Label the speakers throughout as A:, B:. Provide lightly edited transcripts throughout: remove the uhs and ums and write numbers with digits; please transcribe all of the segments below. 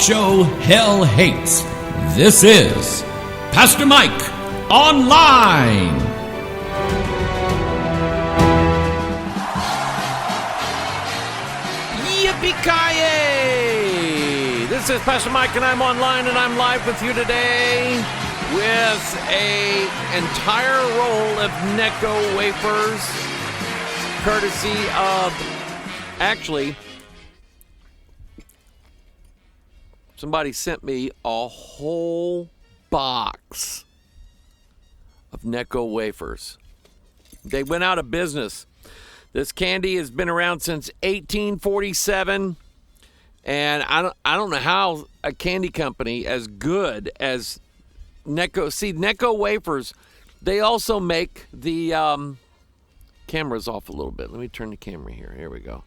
A: show hell hates. This is Pastor Mike Online.
B: Yippee-ki-yay! This is Pastor Mike, and I'm online, and I'm live with you today with an entire roll of Necco Wafers, courtesy of, actually, somebody sent me a whole box of Necco Wafers. They went out of business. This candy has been around since 1847, and I don't know how a candy company as good as Necco. See, Necco Wafers, they also make the camera's off a little bit. Let me turn the camera here. Here we go.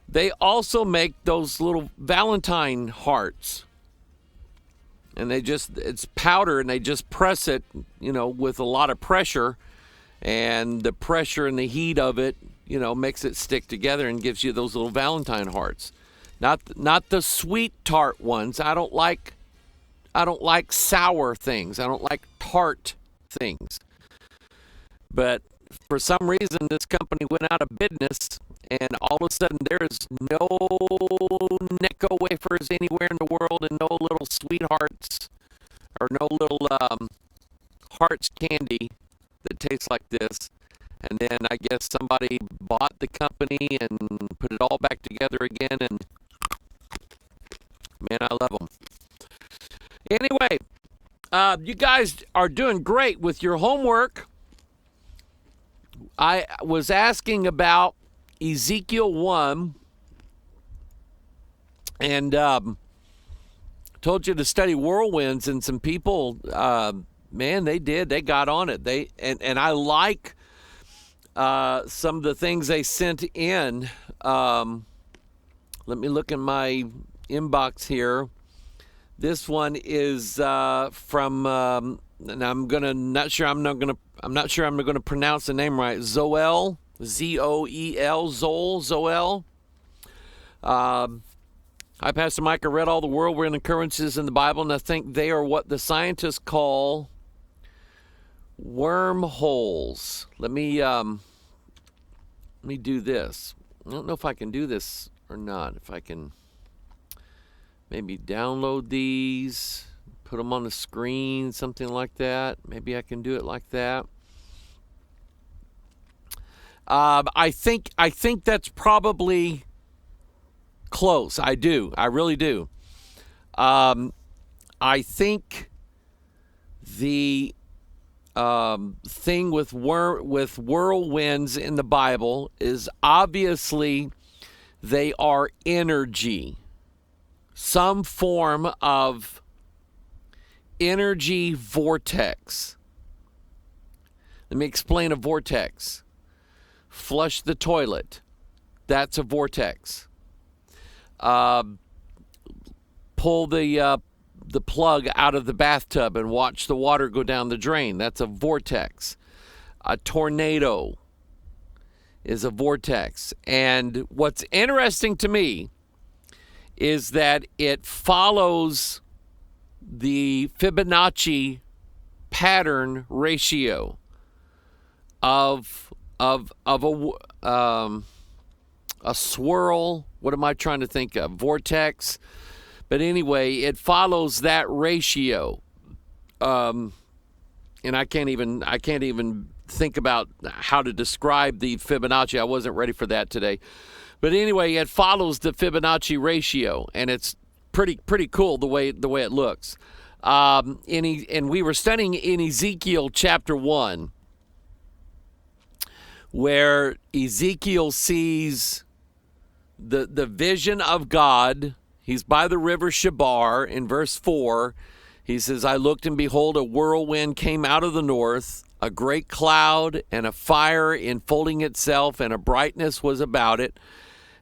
B: They also make those little Valentine hearts. And it's powder, and they just press it, with a lot of pressure. And the pressure and the heat of it, makes it stick together and gives you those little Valentine hearts. Not the sweet tart ones. I don't like sour things. I don't like tart things. But for some reason, this company went out of business, and all of a sudden there is no Necco Wafers anywhere in the world, and no little sweethearts or no little hearts candy that tastes like this. And then I guess somebody bought the company and put it all back together again, and man, I love them. Anyway, you guys are doing great with your homework. I was asking about Ezekiel 1, and told you to study whirlwinds, and some people, they did. They got on it. And I like some of the things they sent in. Let me look in my inbox here. This one is from, and I'm not sure I'm going to pronounce the name right. Zoel, Z-O-E-L, Zoel. I, Pastor Mike, read all the whirlwind occurrences in the Bible, and I think they are what the scientists call wormholes. Let me do this. I don't know if I can do this or not. If I can maybe download these, put them on the screen, something like that. Maybe I can do it like that. I think that's probably close. I do. I really do. I think the thing with whirlwinds in the Bible is obviously they are energy. Some form of energy vortex. Let me explain a vortex. Flush the toilet. That's a vortex. Pull the plug out of the bathtub and watch the water go down the drain. That's a vortex. A tornado is a vortex. And what's interesting to me is that it follows the Fibonacci pattern ratio of a swirl. What am I trying to think of? Vortex. But anyway, it follows that ratio. And I can't even think about how to describe the Fibonacci. I wasn't ready for that today. But anyway, it follows the Fibonacci ratio, and it's pretty cool the way it looks. And we were studying in Ezekiel Chapter 1, where Ezekiel sees the vision of God. He's by the river Shabar. In verse 4, he says, I looked, and behold, a whirlwind came out of the north, a great cloud and a fire enfolding itself, and a brightness was about it.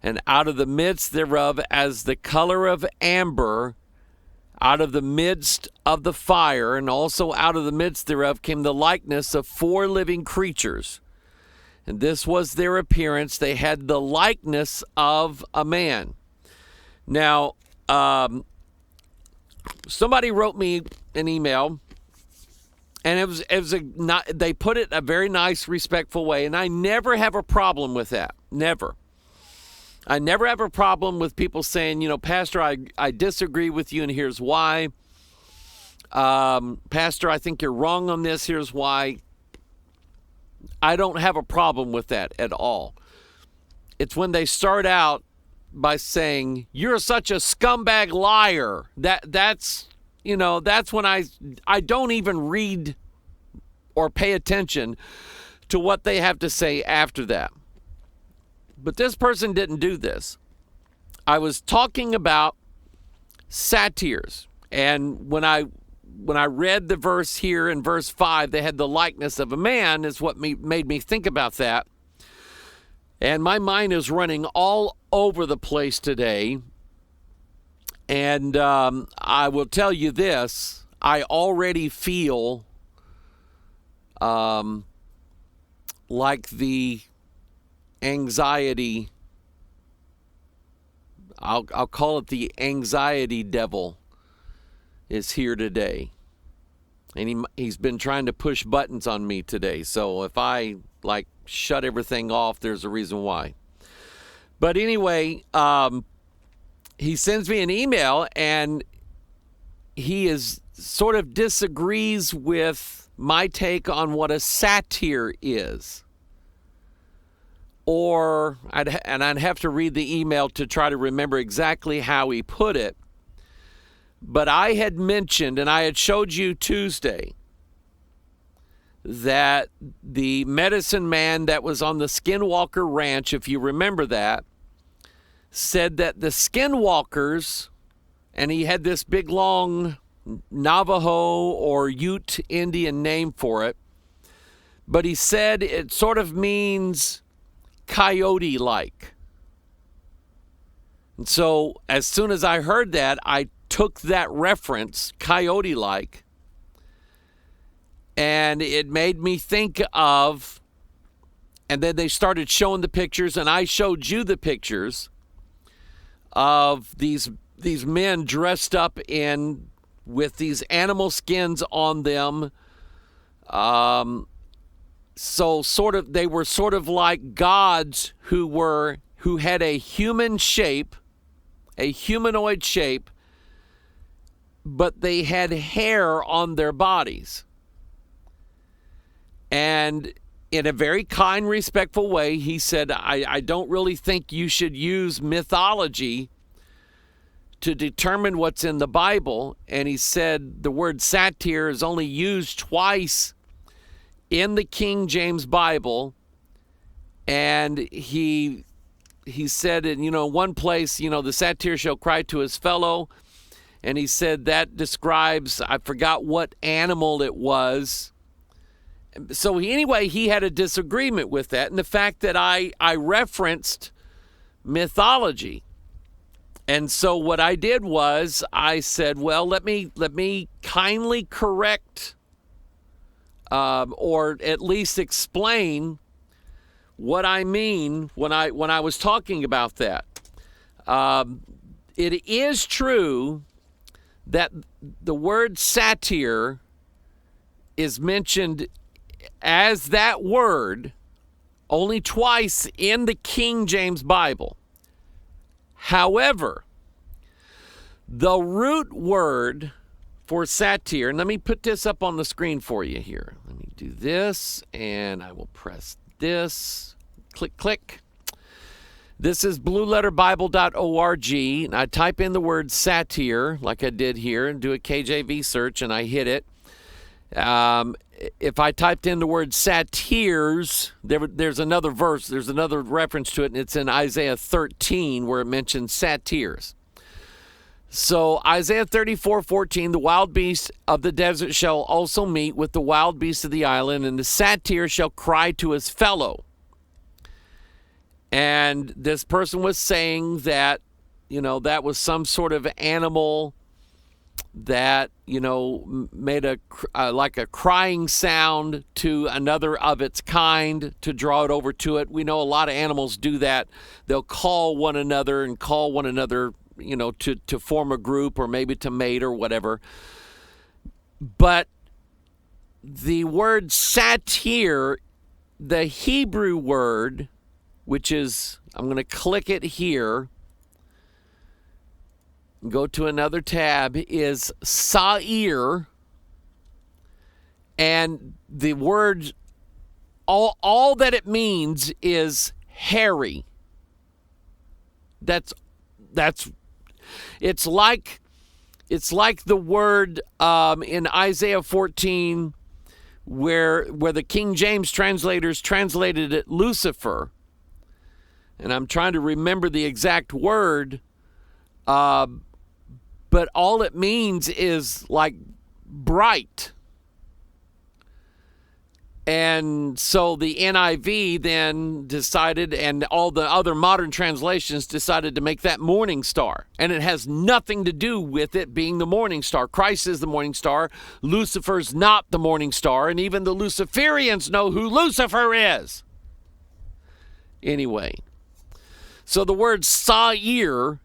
B: And out of the midst thereof, as the color of amber, out of the midst of the fire, and also out of the midst thereof, came the likeness of 4 living creatures. And this was their appearance. They had the likeness of a man. Now, somebody wrote me an email, and they put it in a very nice, respectful way, and I never have a problem with that. Never. I never have a problem with people saying, Pastor, I disagree with you, and here's why. Pastor, I think you're wrong on this. Here's why. I don't have a problem with that at all. It's when they start out by saying, you're such a scumbag liar. That's when I don't even read or pay attention to what they have to say after that. But this person didn't do this. I was talking about satyrs, and when I read the verse here in verse 5, they had the likeness of a man, is what made me think about that. And my mind is running all over the place today. And I will tell you this, I already feel like the anxiety, I'll call it the anxiety devil, is here today. And he's been trying to push buttons on me today. So if I shut everything off, there's a reason why. But anyway, he sends me an email, and he is sort of disagrees with my take on what a satyr is. Or, I'd have to read the email to try to remember exactly how he put it. But I had mentioned, and I had showed you Tuesday, that the medicine man that was on the Skinwalker Ranch, if you remember that, said that the Skinwalkers, and he had this big long Navajo or Ute Indian name for it, but he said it sort of means coyote-like. And so as soon as I heard that, I took that reference, coyote-like, and it made me think of, and then they started showing the pictures, and I showed you the pictures of these men dressed up with these animal skins on them. So they were sort of like gods who had a human shape, a humanoid shape, but they had hair on their bodies. And in a very kind, respectful way, he said, I don't really think you should use mythology to determine what's in the Bible. And he said the word satyr is only used twice in the King James Bible. And he said in, one place, the satyr shall cry to his fellow. And he said that describes, I forgot what animal it was. So he had a disagreement with that, and the fact that I referenced mythology. And so what I did was I said, well, let me kindly correct or at least explain what I mean when I was talking about that. It is true that the word satyr is mentioned as that word only twice in the King James Bible. However, the root word for satyr, and let me put this up on the screen for you here. Let me do this, and I will press this. Click, click. This is blueletterbible.org, and I type in the word satyr like I did here and do a KJV search, and I hit it. If I typed in the word satyrs, there's another verse, there's another reference to it, and it's in Isaiah 13 where it mentions satyrs. So Isaiah 34:14, the wild beast of the desert shall also meet with the wild beast of the island, and the satyr shall cry to his fellow. And this person was saying that, that was some sort of animal that, made like a crying sound to another of its kind to draw it over to it. We know a lot of animals do that. They'll call one another and call one another, to form a group or maybe to mate or whatever. But the word satir, the Hebrew word, which is, I'm going to click it here, go to another tab, is sa'ir. And the word, all that it means is hairy. It's like the word in Isaiah 14 where the King James translators translated it Lucifer. And I'm trying to remember the exact word, but all it means is like bright. And so the NIV then decided, and all the other modern translations decided to make that morning star. And it has nothing to do with it being the morning star. Christ is the morning star. Lucifer's not the morning star. And even the Luciferians know who Lucifer is. Anyway, so the word sa'ir,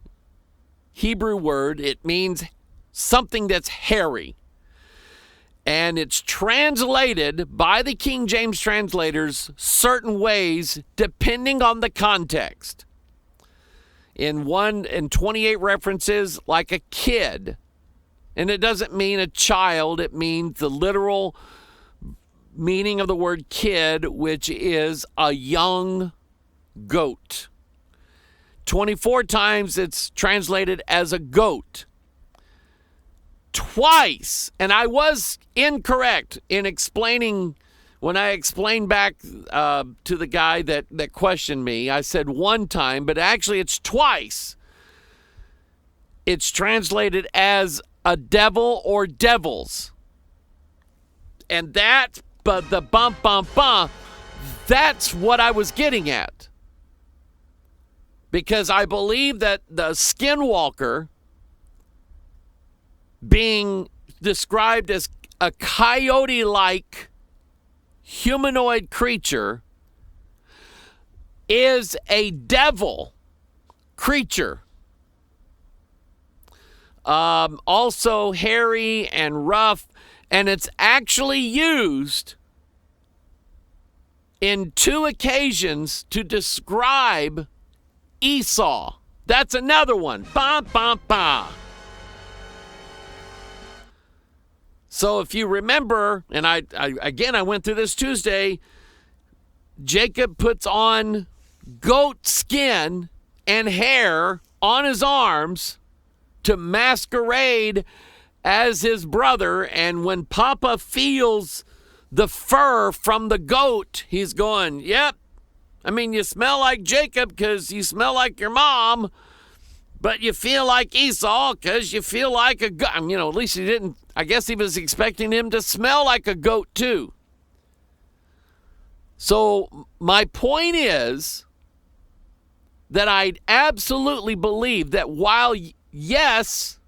B: Hebrew word, it means something that's hairy. And it's translated by the King James translators certain ways depending on the context. In 28 references, like a kid. And it doesn't mean a child, it means the literal meaning of the word kid, which is a young goat. 24 times it's translated as a goat. Twice, and I was incorrect in explaining, when I explained back to the guy that questioned me, I said one time, but actually it's twice. It's translated as a devil or devils. And that, but the that's what I was getting at. Because I believe that the skinwalker, being described as a coyote-like humanoid creature, is a devil creature. Also hairy and rough, and it's actually used in 2 occasions to describe Esau. That's another one. So if you remember, and I went through this Tuesday, Jacob puts on goat skin and hair on his arms to masquerade as his brother. And when Papa feels the fur from the goat, he's going, yep. I mean, you smell like Jacob because you smell like your mom, but you feel like Esau because you feel like a goat. At least he didn't. I guess he was expecting him to smell like a goat too. So my point is that I absolutely believe that while, yes,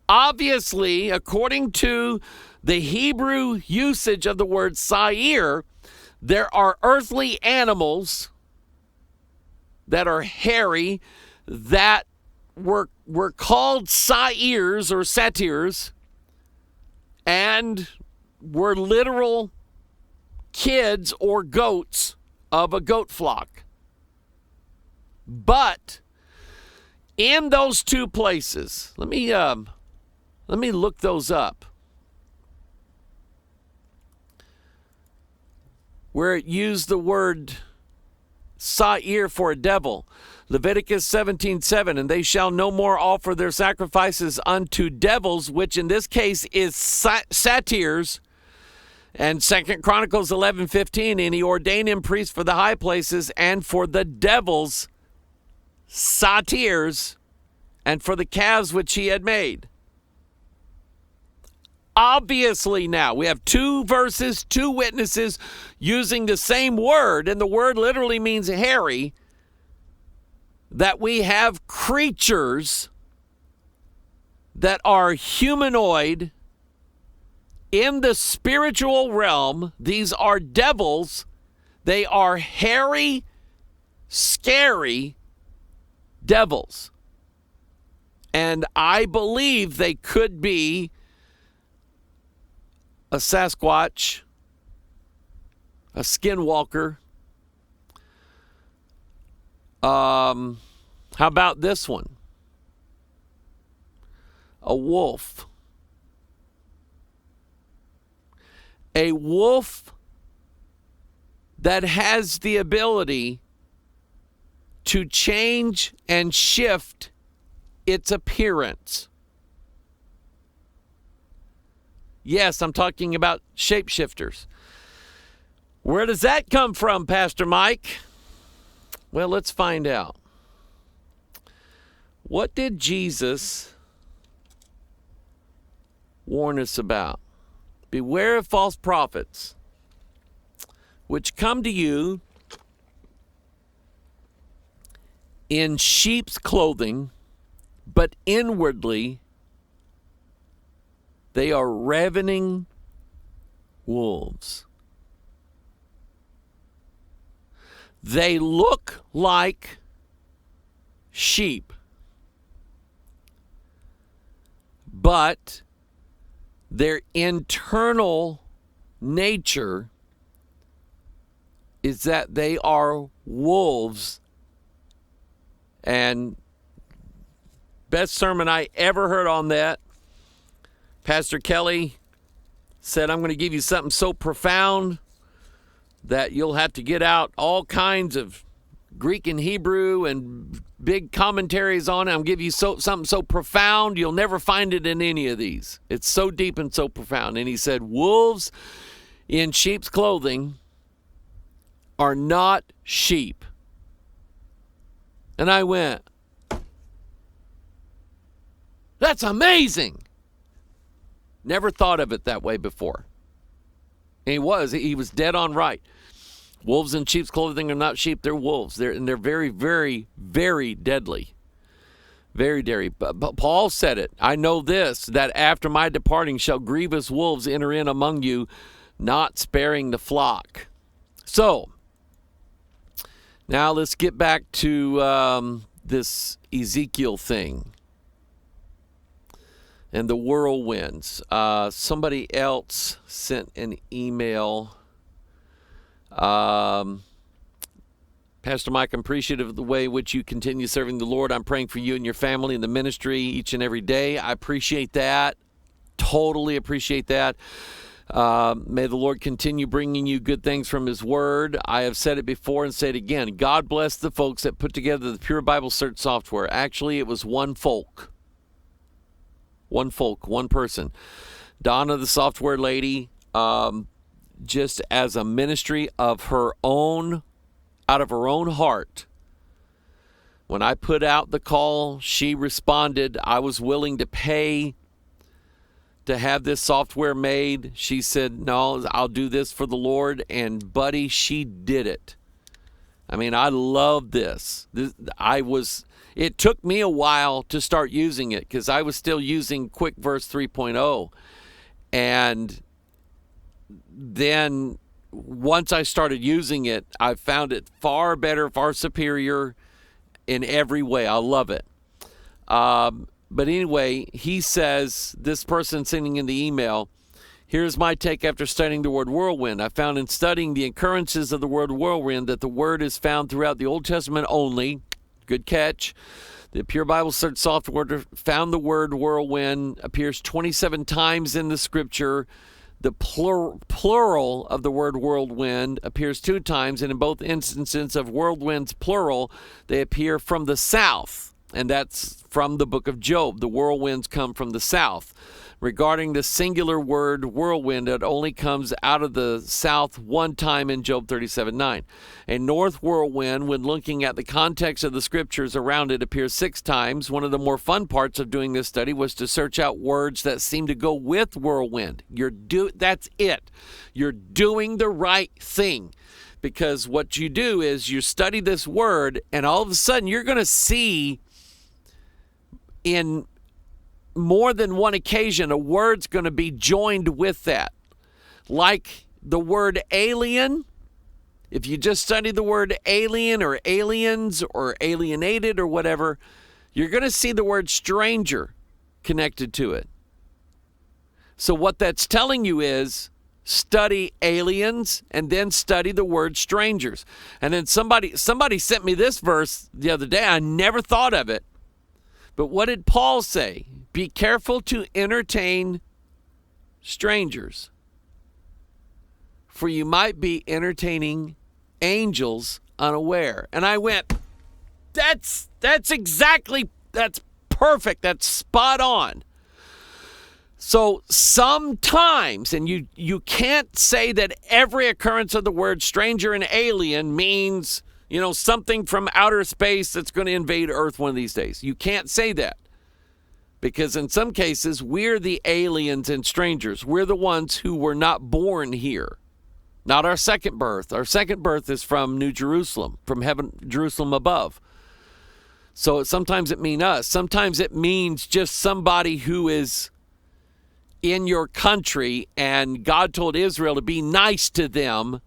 B: obviously, according to the Hebrew usage of the word sa'ir, there are earthly animals that are hairy that were called sa'irs or satyrs and were literal kids or goats of a goat flock. But in those 2 places, let me look those up, where it used the word sa'ir for a devil. Leviticus 17:7, and they shall no more offer their sacrifices unto devils, which in this case is satyrs. And 2 Chronicles 11:15, and he ordained him priests for the high places and for the devils, satyrs, and for the calves which he had made. Obviously now, we have 2 verses, 2 witnesses using the same word, and the word literally means hairy, that we have creatures that are humanoid in the spiritual realm. These are devils. They are hairy, scary devils. And I believe they could be a Sasquatch, a skinwalker. How about this one? A wolf. A wolf that has the ability to change and shift its appearance. Yes, I'm talking about shapeshifters. Where does that come from, Pastor Mike? Well, let's find out. What did Jesus warn us about? Beware of false prophets, which come to you in sheep's clothing, but inwardly they are ravening wolves. They look like sheep, but their internal nature is that they are wolves. And best sermon I ever heard on that, Pastor Kelly said, I'm going to give you something so profound that you'll have to get out all kinds of Greek and Hebrew and big commentaries on it. I'm going to give you something so profound, you'll never find it in any of these. It's so deep and so profound. And he said, wolves in sheep's clothing are not sheep. And I went, that's amazing. Never thought of it that way before. And he was dead on right. Wolves in sheep's clothing are not sheep, they're wolves. They're very, very, very deadly. Very deadly. But Paul said it. I know this, that after my departing shall grievous wolves enter in among you, not sparing the flock. So, now let's get back to this Ezekiel thing and the whirlwinds. Somebody else sent an email. Pastor Mike, I'm appreciative of the way in which you continue serving the Lord. I'm praying for you and your family and the ministry each and every day. I appreciate that. Totally appreciate that. May the Lord continue bringing you good things from His Word. I have said it before and say it again. God bless the folks that put together the Pure Bible Search software. Actually, it was one person. Donna, the software lady, just as a ministry of her own, out of her own heart. When I put out the call, she responded. I was willing to pay to have this software made. She said, no, I'll do this for the Lord. And buddy, she did it. I mean, I love this. It took me a while to start using it because I was still using Quick Verse 3.0. And then once I started using it, I found it far better, far superior in every way. I love it. But anyway, he says, this person sending in the email, here's my take after studying the word whirlwind. I found in studying the occurrences of the word whirlwind that the word is found throughout the Old Testament only. Good catch. The Pure Bible Search software found the word whirlwind appears 27 times in the scripture. The plural of the word whirlwind appears 2 times, and in both instances of whirlwinds plural, they appear from the south. And that's from the book of Job. The whirlwinds come from the south. Regarding the singular word whirlwind, it only comes out of the south one time in Job 37:9. A north whirlwind, when looking at the context of the scriptures around it, appears 6 times. One of the more fun parts of doing this study was to search out words that seem to go with whirlwind. That's it. You're doing the right thing. Because what you do is you study this word, and all of a sudden you're going to see in more than one occasion, a word's going to be joined with that. Like the word alien. If you just study the word alien or aliens or alienated or whatever, you're going to see the word stranger connected to it. So what that's telling you is study aliens and then study the word strangers. And then somebody sent me this verse the other day. I never thought of it. But what did Paul say? Be careful to entertain strangers, for you might be entertaining angels unaware. And I went, that's perfect. That's spot on. So sometimes, and you can't say that every occurrence of the word stranger and alien means, something from outer space that's going to invade Earth one of these days. You can't say that. Because in some cases, we're the aliens and strangers. We're the ones who were not born here. Not our second birth. Our second birth is from New Jerusalem, from heaven, Jerusalem above. So sometimes it means us. Sometimes it means just somebody who is in your country, and God told Israel to be nice to them.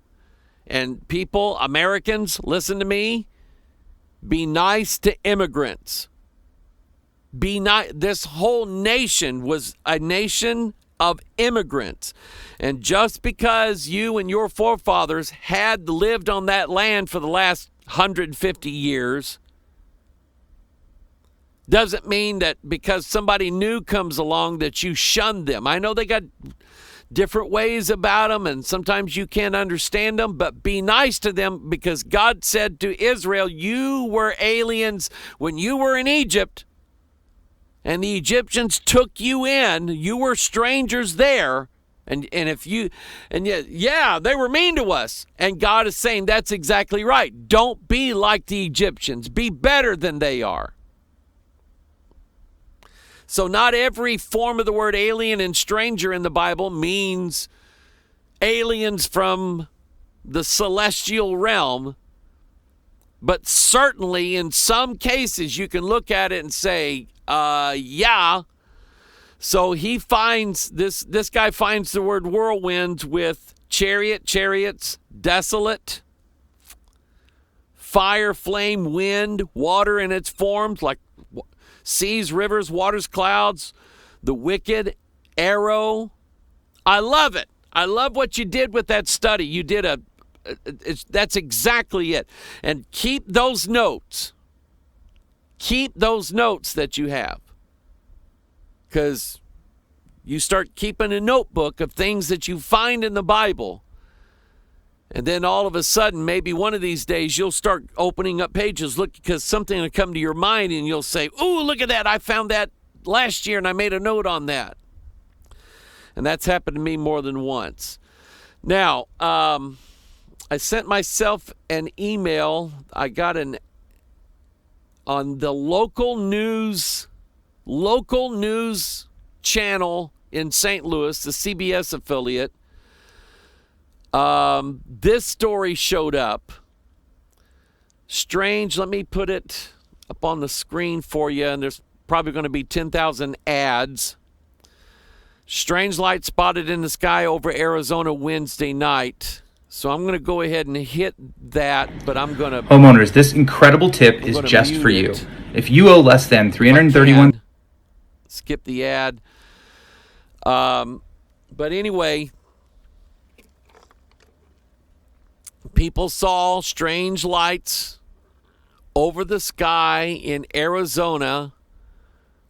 B: And people, Americans, listen to me, be nice to immigrants. Be nice. This whole nation was a nation of immigrants. And just because you and your forefathers had lived on that land for the last 150 years doesn't mean that because somebody new comes along that you shun them. I know they got different ways about them, and sometimes you can't understand them, but be nice to them, because God said to Israel, you were aliens when you were in Egypt, and the Egyptians took you in. You were strangers there. And yet, they were mean to us. And God is saying that's exactly right. Don't be like the Egyptians. Be better than they are. So not every form of the word alien and stranger in the Bible means aliens from the celestial realm. But certainly in some cases you can look at it and say, yeah. So he finds, this guy finds the word whirlwinds with chariots, desolate, fire, flame, wind, water in its forms, like seas, rivers, waters, clouds, the wicked, arrow. I love it. I love what you did with that study. You did that's exactly it. And keep those notes. Keep those notes that you have. Because you start keeping a notebook of things that you find in the Bible. And then all of a sudden, maybe one of these days, you'll start opening up pages, look, because something will come to your mind and you'll say, ooh, look at that. I found that last year and I made a note on that. And that's happened to me more than once. Now, I sent myself an email. I got on the local news channel in St. Louis, the CBS affiliate. This story showed up. Strange. Let me put it up on the screen for you, and there's probably going to be 10,000 ads. Strange light spotted in the sky over Arizona Wednesday night. So I'm going to go ahead and hit that, but I'm going to...
C: Homeowners, this incredible tip is just for you. If you owe less than $331...
B: Skip the ad. But anyway... People saw strange lights over the sky in Arizona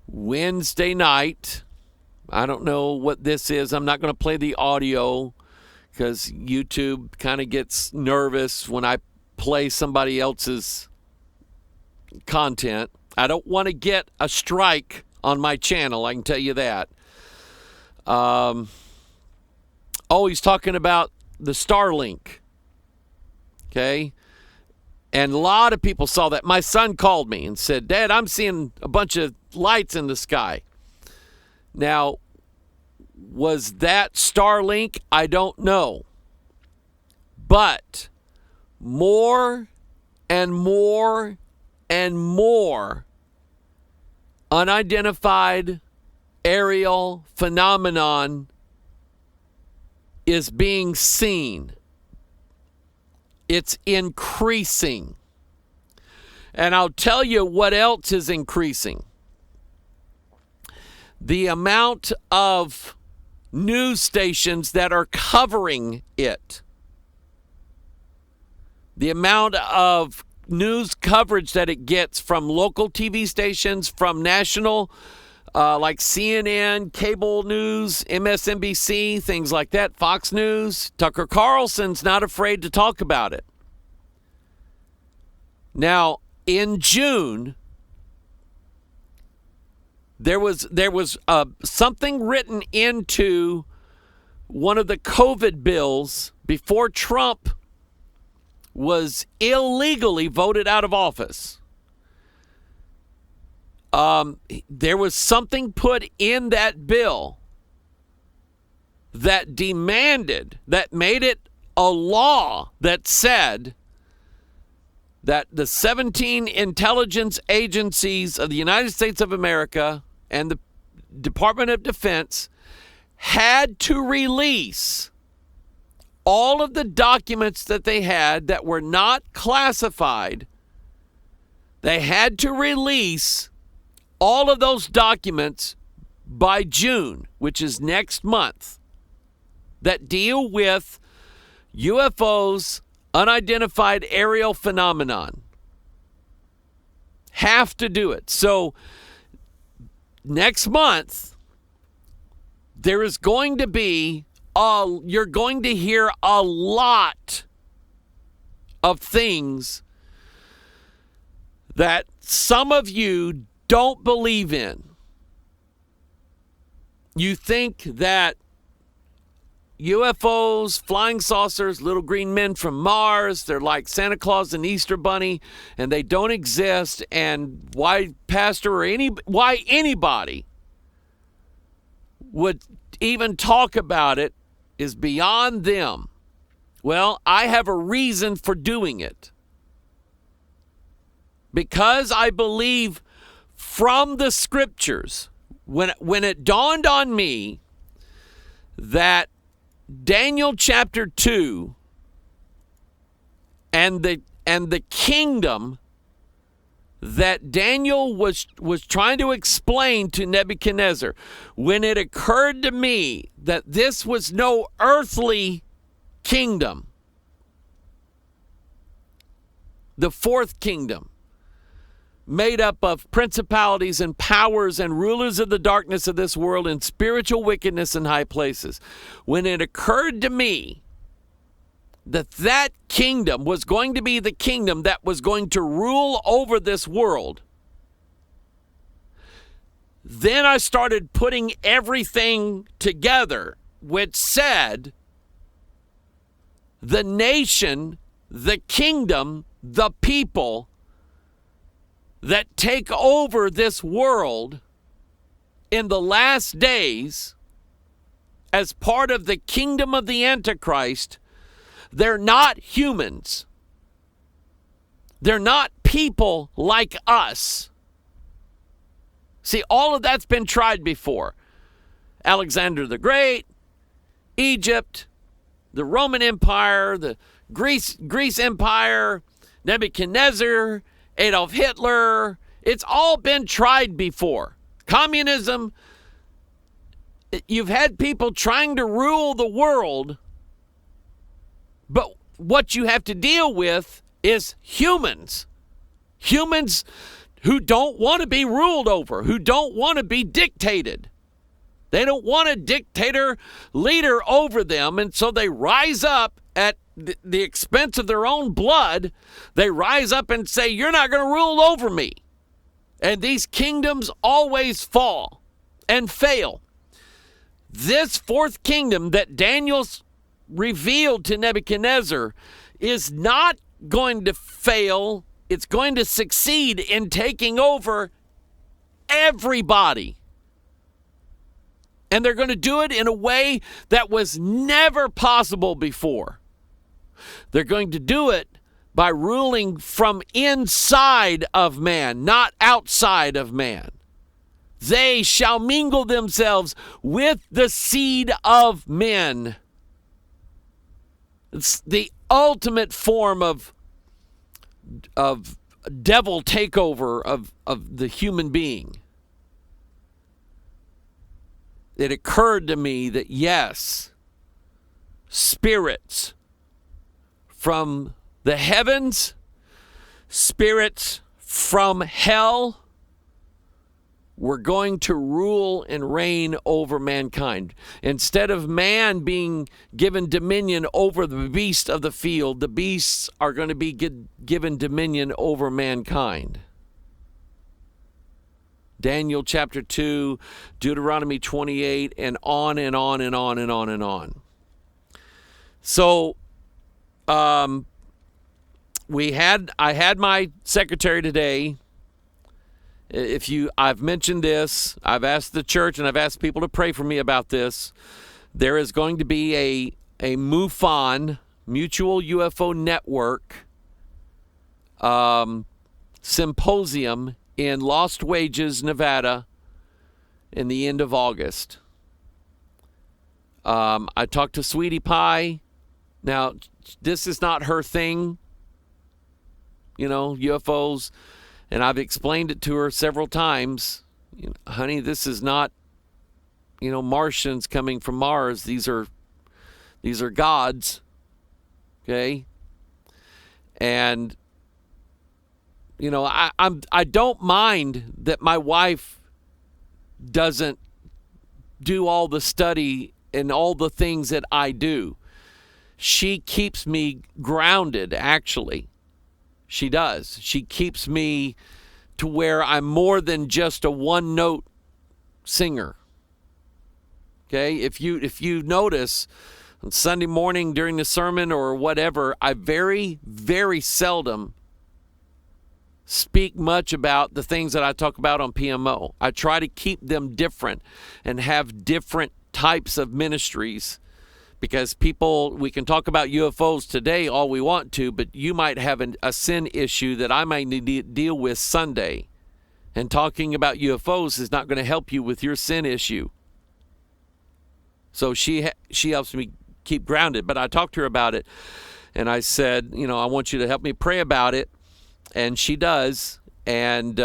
B: Wednesday night. I don't know what this is. I'm not going to play the audio because YouTube kind of gets nervous when I play somebody else's content. I don't want to get a strike on my channel, I can tell you that. He's talking about the Starlink. Okay, and a lot of people saw that. My son called me and said, Dad, I'm seeing a bunch of lights in the sky. Now, was that Starlink? I don't know. But more and more and more unidentified aerial phenomenon is being seen. It's increasing. And I'll tell you what else is increasing. The amount of news stations that are covering it. The amount of news coverage that it gets from local TV stations, from national, like CNN, cable news, MSNBC, things like that, Fox News. Tucker Carlson's not afraid to talk about it. Now, in June, there was something written into one of the COVID bills before Trump was illegally voted out of office. There was something put in that bill that made it a law that said that the 17 intelligence agencies of the United States of America and the Department of Defense had to release all of the documents that they had that were not classified. They had to release all of those documents by June, which is next month, that deal with UFOs, unidentified aerial phenomenon. Have to do it. So next month, there is going to be you're going to hear a lot of things that some of you don't believe in. You think that UFOs, flying saucers, little green men from Mars, they're like Santa Claus and Easter Bunny, and they don't exist, and why anybody would even talk about it is beyond them. Well, I have a reason for doing it. Because I believe from the scriptures, when it dawned on me that Daniel chapter 2 and the kingdom that Daniel was trying to explain to Nebuchadnezzar, when it occurred to me that this was no earthly kingdom, the fourth kingdom, made up of principalities and powers and rulers of the darkness of this world and spiritual wickedness in high places. When it occurred to me that kingdom was going to be the kingdom that was going to rule over this world, then I started putting everything together, which said the nation, the kingdom, the people that take over this world in the last days as part of the kingdom of the Antichrist, they're not humans. They're not people like us. See, all of that's been tried before. Alexander the Great, Egypt, the Roman Empire, the Greece Empire, Nebuchadnezzar, Adolf Hitler. It's all been tried before. Communism. You've had people trying to rule the world, but what you have to deal with is humans. Humans who don't want to be ruled over, who don't want to be dictated. They don't want a dictator leader over them, and so they rise up at the expense of their own blood. They rise up and say, you're not going to rule over me. And these kingdoms always fall and fail. This fourth kingdom that Daniel's revealed to Nebuchadnezzar is not going to fail. It's going to succeed in taking over everybody. And they're going to do it in a way that was never possible before. They're going to do it by ruling from inside of man, not outside of man. They shall mingle themselves with the seed of men. It's the ultimate form of devil takeover of the human being, it occurred to me that yes, spirits from the heavens, spirits from hell, were going to rule and reign over mankind. Instead of man being given dominion over the beast of the field, the beasts are going to be given dominion over mankind. Daniel chapter 2, Deuteronomy 28, and on and on and on and on and on. So, I had my secretary today. I've mentioned this, I've asked the church and I've asked people to pray for me about this. There is going to be a MUFON, Mutual UFO Network, symposium in Lost Wages, Nevada, in the end of August. I talked to Sweetie Pie. Now, this is not her thing, UFOs. And I've explained it to her several times. Honey, this is not, Martians coming from Mars. These are gods. Okay? And, I don't mind that my wife doesn't do all the study and all the things that I do. She keeps me grounded, actually. She does. She keeps me to where I'm more than just a one-note singer. Okay? If you notice, on Sunday morning during the sermon or whatever, I very, very seldom speak much about the things that I talk about on PMO. I try to keep them different and have different types of ministries. Because we can talk about UFOs today all we want to, but you might have a sin issue that I might need to deal with Sunday. And talking about UFOs is not going to help you with your sin issue. So she helps me keep grounded. But I talked to her about it, and I said, I want you to help me pray about it. And she does. And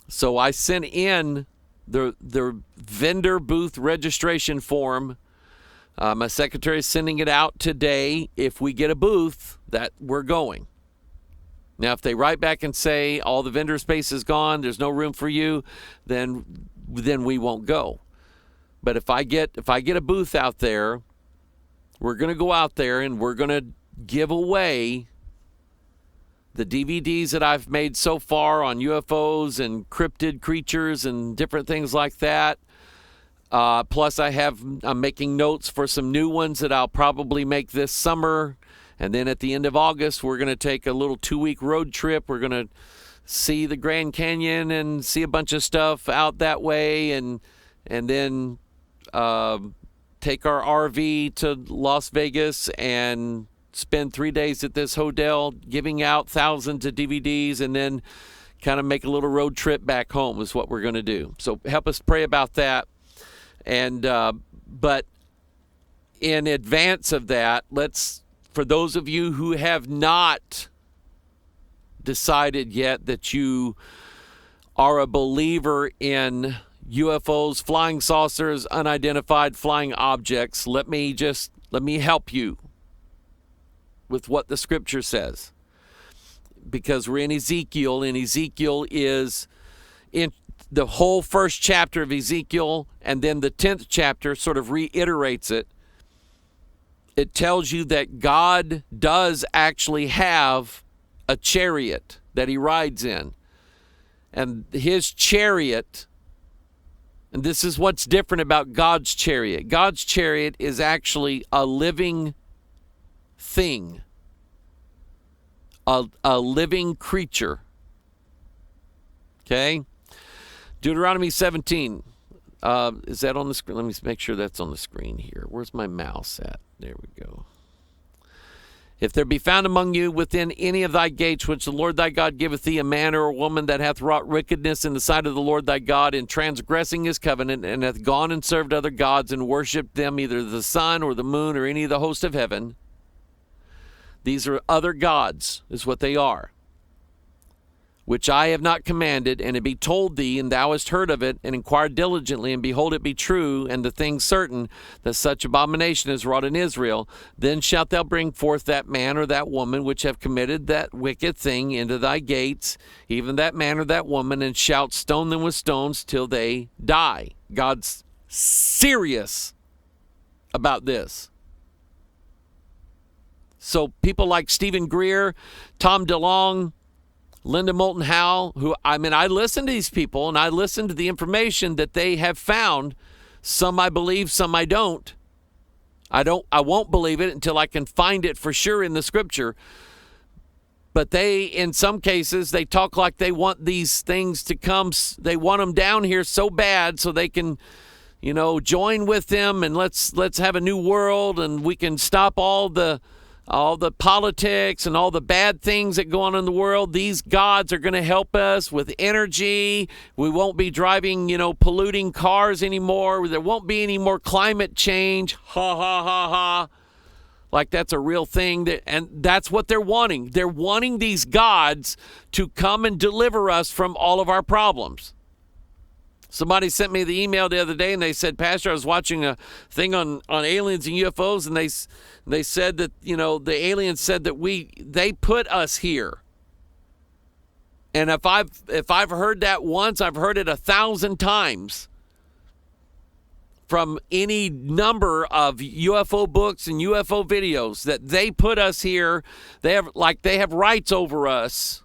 B: so I sent in the vendor booth registration form. My secretary is sending it out today. If we get a booth, that we're going. Now, if they write back and say all the vendor space is gone, there's no room for you, then we won't go. But if I get a booth out there, we're going to go out there and we're going to give away the DVDs that I've made so far on UFOs and cryptid creatures and different things like that. Plus, I'm making notes for some new ones that I'll probably make this summer. And then at the end of August, we're going to take a little 2-week road trip. We're going to see the Grand Canyon and see a bunch of stuff out that way. And then take our RV to Las Vegas and spend 3 days at this hotel giving out thousands of DVDs. And then kind of make a little road trip back home is what we're going to do. So help us pray about that. And but in advance of that, for those of you who have not decided yet that you are a believer in UFOs, flying saucers, unidentified flying objects, let me help you with what the scripture says. Because we're in Ezekiel, and Ezekiel is in the whole first chapter of Ezekiel, and then the 10th chapter sort of reiterates it. It tells you that God does actually have a chariot that he rides in. And his chariot, and this is what's different about God's chariot. God's chariot is actually a living thing, a living creature. Okay? Deuteronomy 17. Is that on the screen? Let me make sure that's on the screen here. Where's my mouse at? There we go. If there be found among you within any of thy gates, which the Lord thy God giveth thee, a man or a woman that hath wrought wickedness in the sight of the Lord thy God, in transgressing his covenant, and hath gone and served other gods, and worshipped them, either the sun or the moon or any of the host of heaven. These are other gods, is what they are. which I have not commanded, and it be told thee, and thou hast heard of it, and inquired diligently, and behold, it be true, and the thing certain, that such abomination is wrought in Israel, then shalt thou bring forth that man or that woman which have committed that wicked thing into thy gates, even that man or that woman, and shalt stone them with stones till they die. God's serious about this. So people like Stephen Greer, Tom DeLonge, Linda Moulton Howe, I listen to these people, and I listen to the information that they have found. Some I believe, some I don't. I won't believe it until I can find it for sure in the scripture. But they, in some cases, they talk like they want these things to come. They want them down here so bad so they can, join with them, and let's have a new world, and we can stop all the politics and all the bad things that go on in the world. These gods are going to help us with energy. We won't be driving, polluting cars anymore. There won't be any more climate change. Ha, ha, ha, ha. Like that's a real thing. And that's what they're wanting. They're wanting these gods to come and deliver us from all of our problems. Somebody sent me the email the other day, and they said, Pastor, I was watching a thing on aliens and UFOs, and they said that, the aliens said that they put us here. And if I've heard that once, I've heard it 1,000 times from any number of UFO books and UFO videos that they put us here. They have rights over us.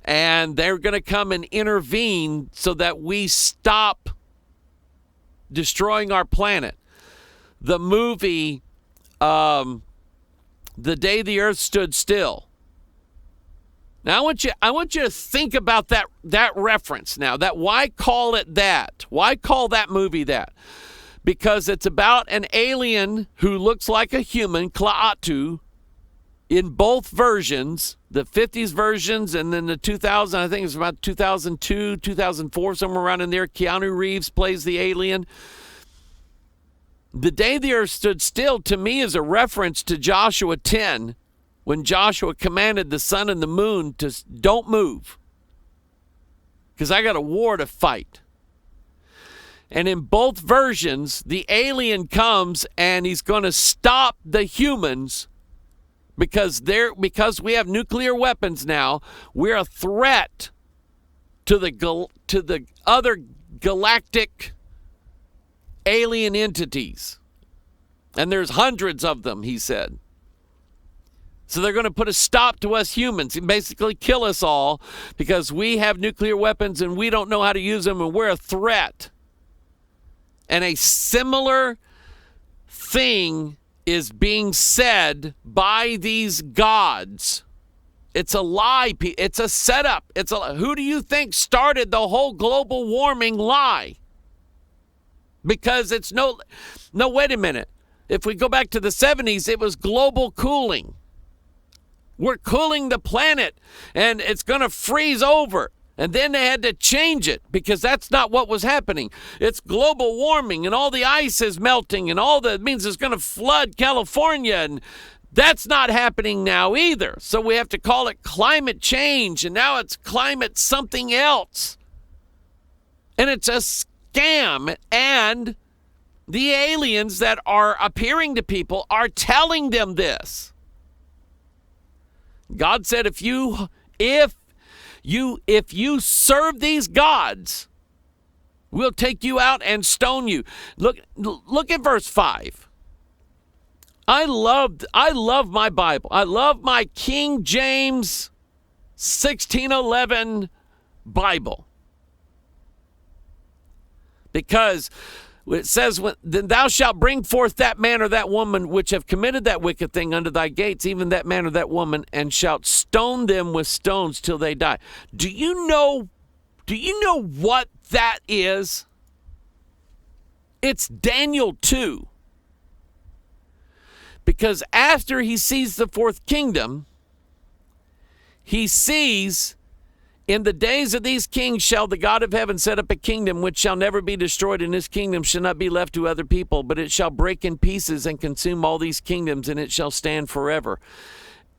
B: And they're going to come and intervene so that we stop destroying our planet. The movie, The Day the Earth Stood Still. Now, I want you to think about that reference now. Why call it that? Why call that movie that? Because it's about an alien who looks like a human, Klaatu, in both versions, the 50s versions and then the 2000, I think it's about 2002, 2004, somewhere around in there. Keanu Reeves plays the alien. The Day the Earth Stood Still, to me, is a reference to Joshua 10, when Joshua commanded the sun and the moon to don't move, because I got a war to fight. And in both versions, the alien comes and he's going to stop the humans. Because we have nuclear weapons now, we're a threat to the other galactic alien entities. And there's hundreds of them, he said. So they're going to put a stop to us humans and basically kill us all because we have nuclear weapons and we don't know how to use them, and we're a threat. And a similar thing is being said by these gods. It's a lie. It's a setup. Who do you think started the whole global warming lie? Because it's no, wait a minute. If we go back to the 70s, it was global cooling. We're cooling the planet, and it's going to freeze over. And then they had to change it because that's not what was happening. It's global warming, and all the ice is melting, and it means it's going to flood California, and that's not happening now either. So we have to call it climate change, and now it's climate something else. And it's a scam, and the aliens that are appearing to people are telling them this. God said, if you serve these gods, we'll take you out and stone you. Look at verse 5. I love my Bible. I love my King James 1611 Bible. Because it says, then thou shalt bring forth that man or that woman which have committed that wicked thing unto thy gates, even that man or that woman, and shalt stone them with stones till they die. Do you know what that is? It's Daniel 2. Because after he sees the fourth kingdom, he sees, in the days of these kings shall the God of heaven set up a kingdom which shall never be destroyed, and this kingdom shall not be left to other people, but it shall break in pieces and consume all these kingdoms, and it shall stand forever.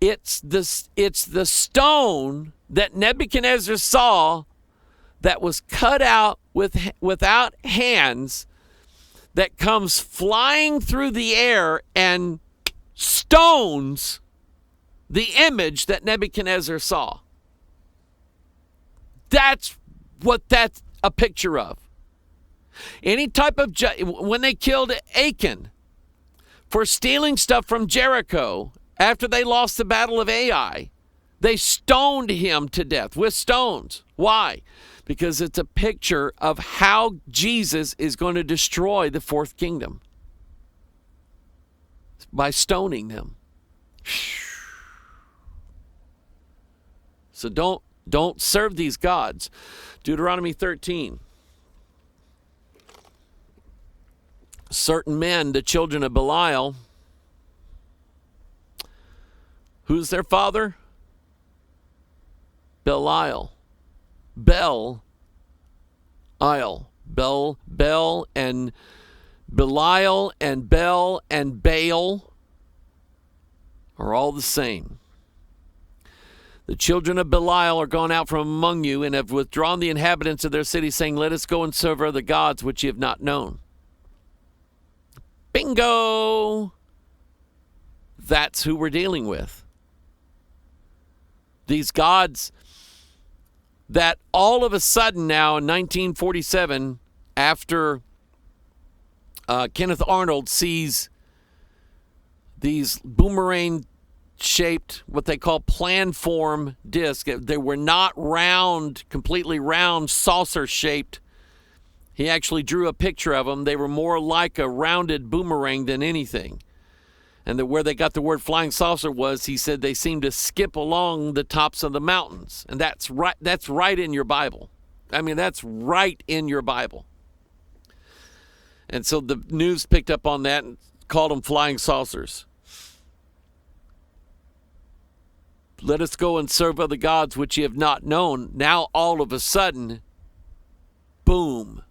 B: It's the stone that Nebuchadnezzar saw that was cut out without hands, that comes flying through the air and stones the image that Nebuchadnezzar saw. That's what that's a picture of. Any type of when they killed Achan for stealing stuff from Jericho after they lost the battle of Ai, they stoned him to death with stones. Why? Because it's a picture of how Jesus is going to destroy the fourth kingdom by stoning them. So don't serve these gods. Deuteronomy 13. Certain men, the children of Belial, who's their father? Belial. Bel and Belial and Bel and Baal are all the same. The children of Belial are gone out from among you and have withdrawn the inhabitants of their city, saying, let us go and serve other gods which ye have not known. Bingo! That's who we're dealing with. These gods that all of a sudden now in 1947, after Kenneth Arnold sees these boomerang-shaped, what they call plan-form discs. They were not round, completely round, saucer-shaped. He actually drew a picture of them. They were more like a rounded boomerang than anything. And where they got the word flying saucer was, he said they seemed to skip along the tops of the mountains. And that's right in your Bible. I mean, that's right in your Bible. And so the news picked up on that and called them flying saucers. Let us go and serve other gods which ye have not known. Now all of a sudden, boom.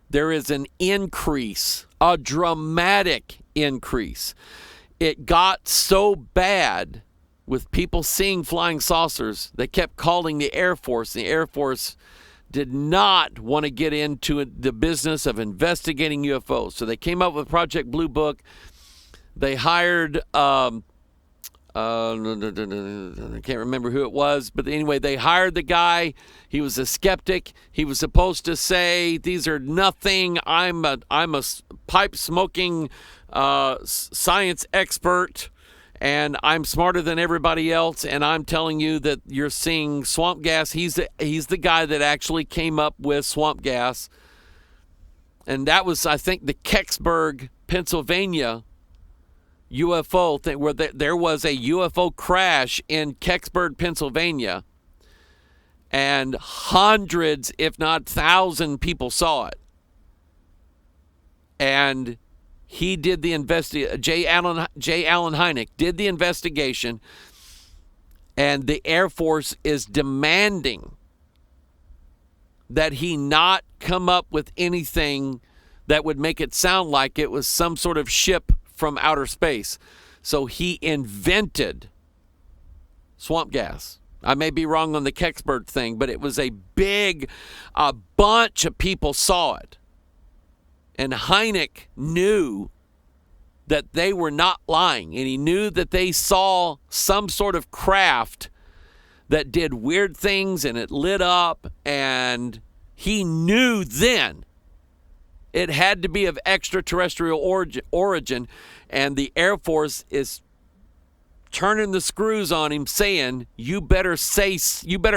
B: There is an increase, a dramatic increase. It got so bad with people seeing flying saucers, they kept calling the Air Force. The Air Force did not want to get into the business of investigating UFOs. So they came up with Project Blue Book. They hired, I can't remember who it was, but anyway, they hired the guy. He was a skeptic. He was supposed to say, these are nothing. I'm a pipe-smoking science expert, and I'm smarter than everybody else, and I'm telling you that you're seeing swamp gas. He's the guy that actually came up with swamp gas. And that was, I think, the Kecksburg, Pennsylvania UFO thing, where there was a UFO crash in Kecksburg, Pennsylvania, and hundreds, if not 1,000 people saw it. And he did the investigation. J. Allen Hynek did the investigation, and the Air Force is demanding that he not come up with anything that would make it sound like it was some sort of ship from outer space. So he invented swamp gas. I may be wrong on the Kecksburg thing, but it was a bunch of people saw it. And Hynek knew that they were not lying, and he knew that they saw some sort of craft that did weird things, and it lit up, and he knew then it had to be of extraterrestrial origin, and the Air Force is turning the screws on him, saying, you better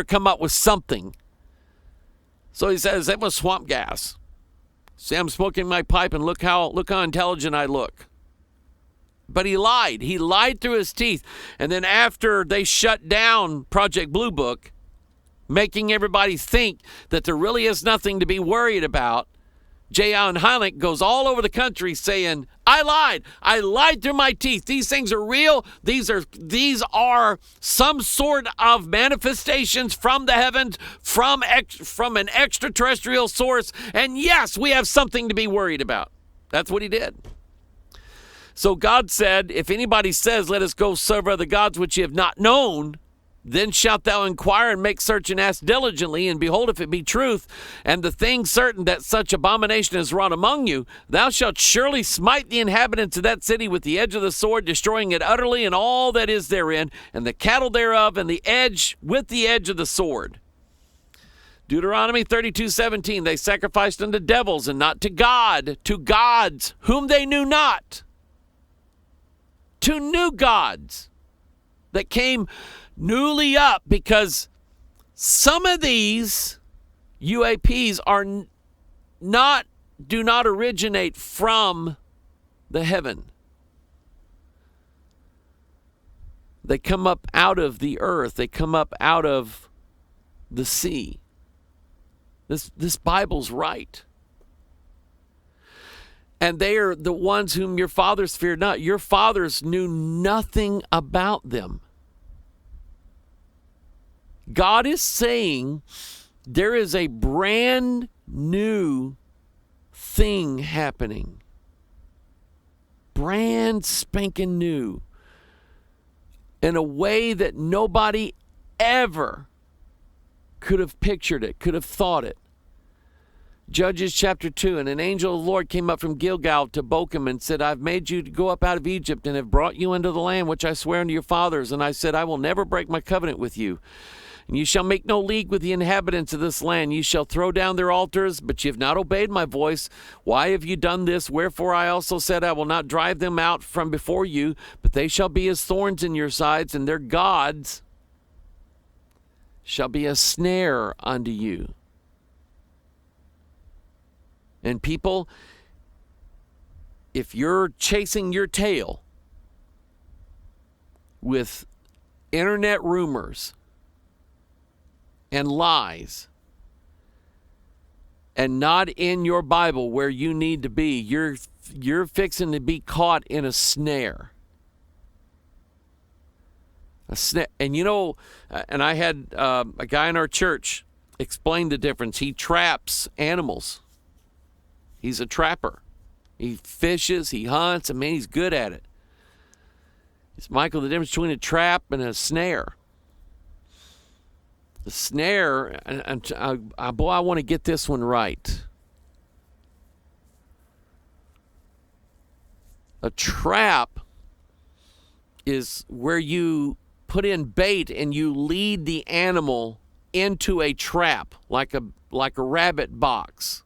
B: come up with something. So he says, it was swamp gas. See, I'm smoking my pipe, and look how intelligent I look. But he lied. He lied through his teeth. And then after they shut down Project Blue Book, making everybody think that there really is nothing to be worried about, J. Allen Hynek goes all over the country saying, I lied. I lied through my teeth. These things are real. These are some sort of manifestations from the heavens, from an extraterrestrial source. And yes, we have something to be worried about. That's what he did. So God said, if anybody says, let us go serve other gods which ye have not known, then shalt thou inquire and make search and ask diligently, and behold, if it be truth, and the thing certain that such abomination is wrought among you, thou shalt surely smite the inhabitants of that city with the edge of the sword, destroying it utterly and all that is therein, and the cattle thereof, and the edge with the edge of the sword. Deuteronomy 32:17, they sacrificed unto devils and not to God, to gods whom they knew not, to new gods that came newly up, because some of these UAPs do not originate from the heaven. They come up out of the earth. They come up out of the sea. This Bible's right. And they are the ones whom your fathers feared not. Your fathers knew nothing about them. God is saying there is a brand new thing happening. Brand spanking new. In a way that nobody ever could have pictured it, could have thought it. Judges chapter 2, and an angel of the Lord came up from Gilgal to Bochum and said, I've made you to go up out of Egypt and have brought you into the land which I swear unto your fathers. And I said, I will never break my covenant with you. And you shall make no league with the inhabitants of this land. You shall throw down their altars, but ye have not obeyed my voice. Why have you done this? Wherefore I also said, I will not drive them out from before you, but they shall be as thorns in your sides, and their gods shall be a snare unto you. And people, if you're chasing your tail with internet rumors and lies and not in your Bible where you need to be, you're fixing to be caught in a snare. A snare. And you know, and I had a guy in our church explain the difference. He traps animals. He's a trapper. He fishes, he hunts. I mean, he's good at it. It's, Michael, the difference between a trap and a snare. The snare, boy, I want to get this one right. A trap is where you put in bait and you lead the animal into a trap, like a rabbit box,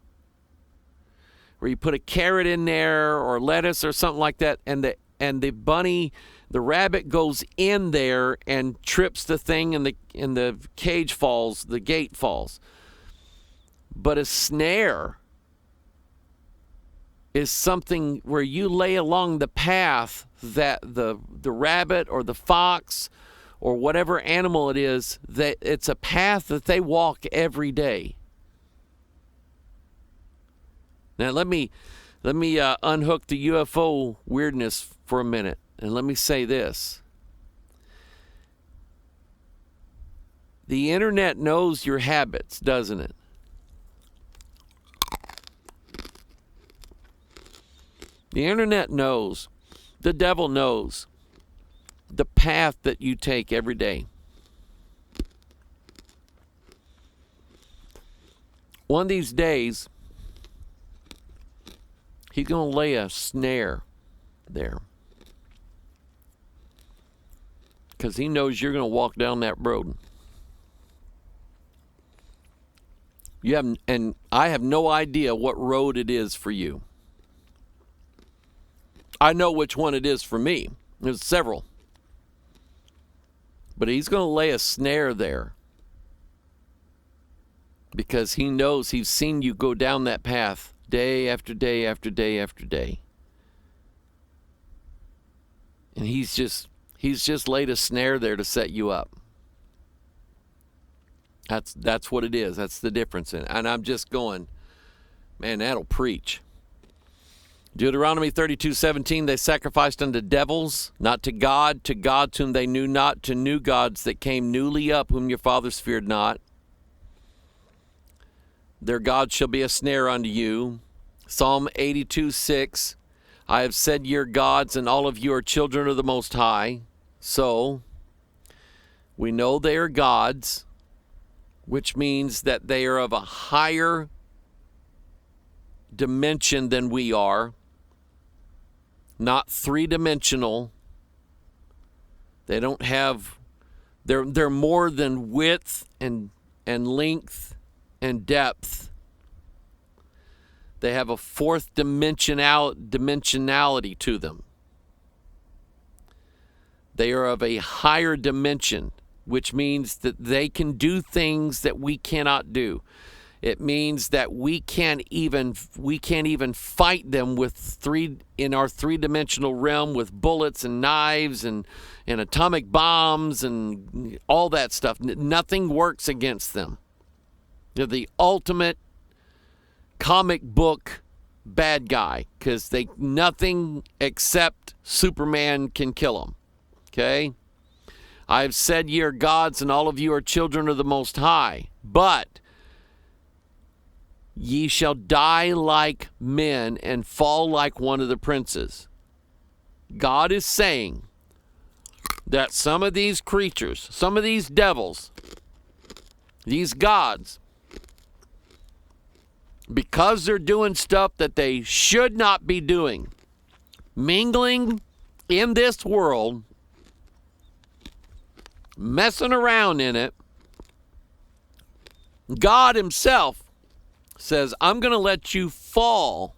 B: where you put a carrot in there or lettuce or something like that, and the rabbit goes in there and trips the thing, and the cage falls, the gate falls. But a snare is something where you lay along the path that the rabbit or the fox or whatever animal it is, that it's a path that they walk every day. Now let me unhook the UFO weirdness for a minute, and let me say this. The internet knows your habits, doesn't it? The internet knows, the devil knows the path that you take every day. One of these days, he's going to lay a snare there, because he knows you're going to walk down that road. And I have no idea what road it is for you. I know which one it is for me. There's several. But he's going to lay a snare there, because he knows, he's seen you go down that path day after day after day after day. And he's just laid a snare there to set you up. That's what it is. That's the difference. And I'm just going, man, that'll preach. Deuteronomy 32:17, they sacrificed unto devils, not to God, to gods whom they knew not, to new gods that came newly up, whom your fathers feared not. Their God shall be a snare unto you. Psalm 82:6, I have said ye are gods, and all of you are children of the Most High. So, we know they are gods, which means that they are of a higher dimension than we are, not three-dimensional. They don't have, they're more than width and length and depth. They have a fourth dimensionality to them. They are of a higher dimension, which means that they can do things that we cannot do. It means that we can't even fight them with in our three-dimensional realm with bullets and knives and atomic bombs and all that stuff. Nothing works against them. They're the ultimate comic book bad guy, because nothing except Superman can kill them. Okay? I have said ye are gods, and all of you are children of the Most High, but ye shall die like men and fall like one of the princes. God is saying that some of these creatures, some of these devils, these gods, because they're doing stuff that they should not be doing, mingling in this world, messing around in it, God himself says, I'm going to let you fall.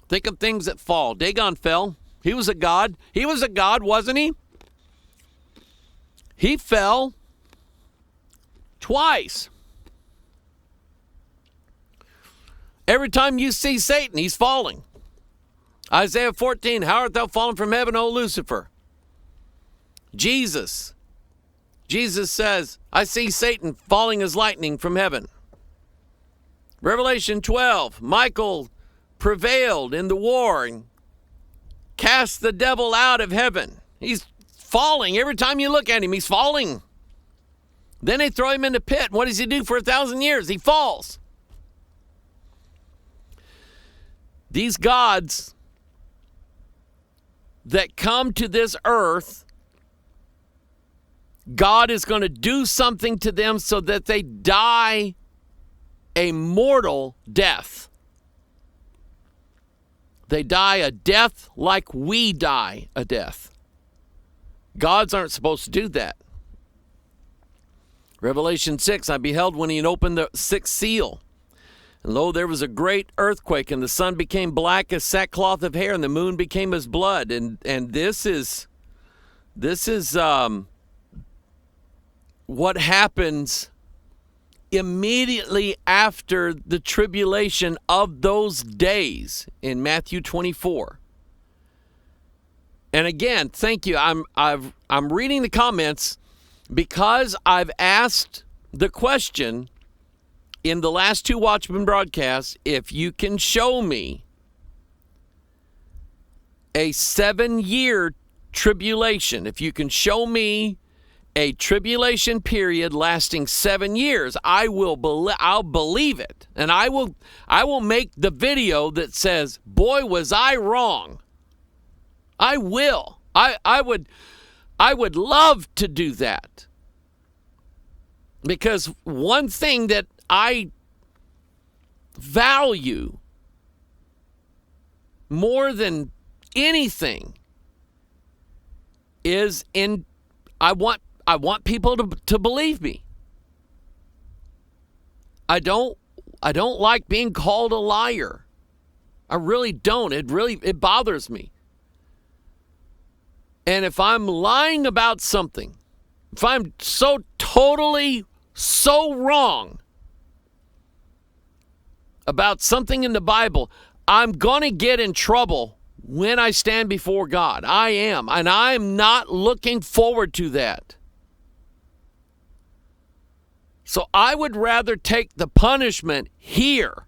B: Think of things that fall. Dagon fell. He was a god. He was a god, wasn't he? He fell twice. Every time you see Satan, he's falling. Isaiah 14, how art thou fallen from heaven, O Lucifer? Jesus says, I see Satan falling as lightning from heaven. Revelation 12, Michael prevailed in the war and cast the devil out of heaven. He's falling. Every time you look at him, he's falling. Then they throw him in the pit. What does he do for 1,000 years? He falls. These gods that come to this earth, God is going to do something to them so that they die a mortal death. They die a death like we die a death. Gods aren't supposed to do that. Revelation 6, I beheld when he had opened the sixth seal. And lo, there was a great earthquake, and the sun became black as sackcloth of hair, and the moon became as blood. And this is what happens immediately after the tribulation of those days in Matthew 24. And again, thank you. I'm reading the comments because I've asked the question in the last two Watchmen broadcasts, if you can show me a 7-year tribulation, if you can show me a tribulation period lasting 7 years, I'll believe it. And I will make the video that says, boy, was I wrong. I will. I would love to do that. Because one thing that I value more than anything is I want people to believe me. I don't like being called a liar. I really don't. It bothers me. And if I'm lying about something, if I'm so wrong about something in the Bible, I'm going to get in trouble when I stand before God. I am. And I'm not looking forward to that. So I would rather take the punishment here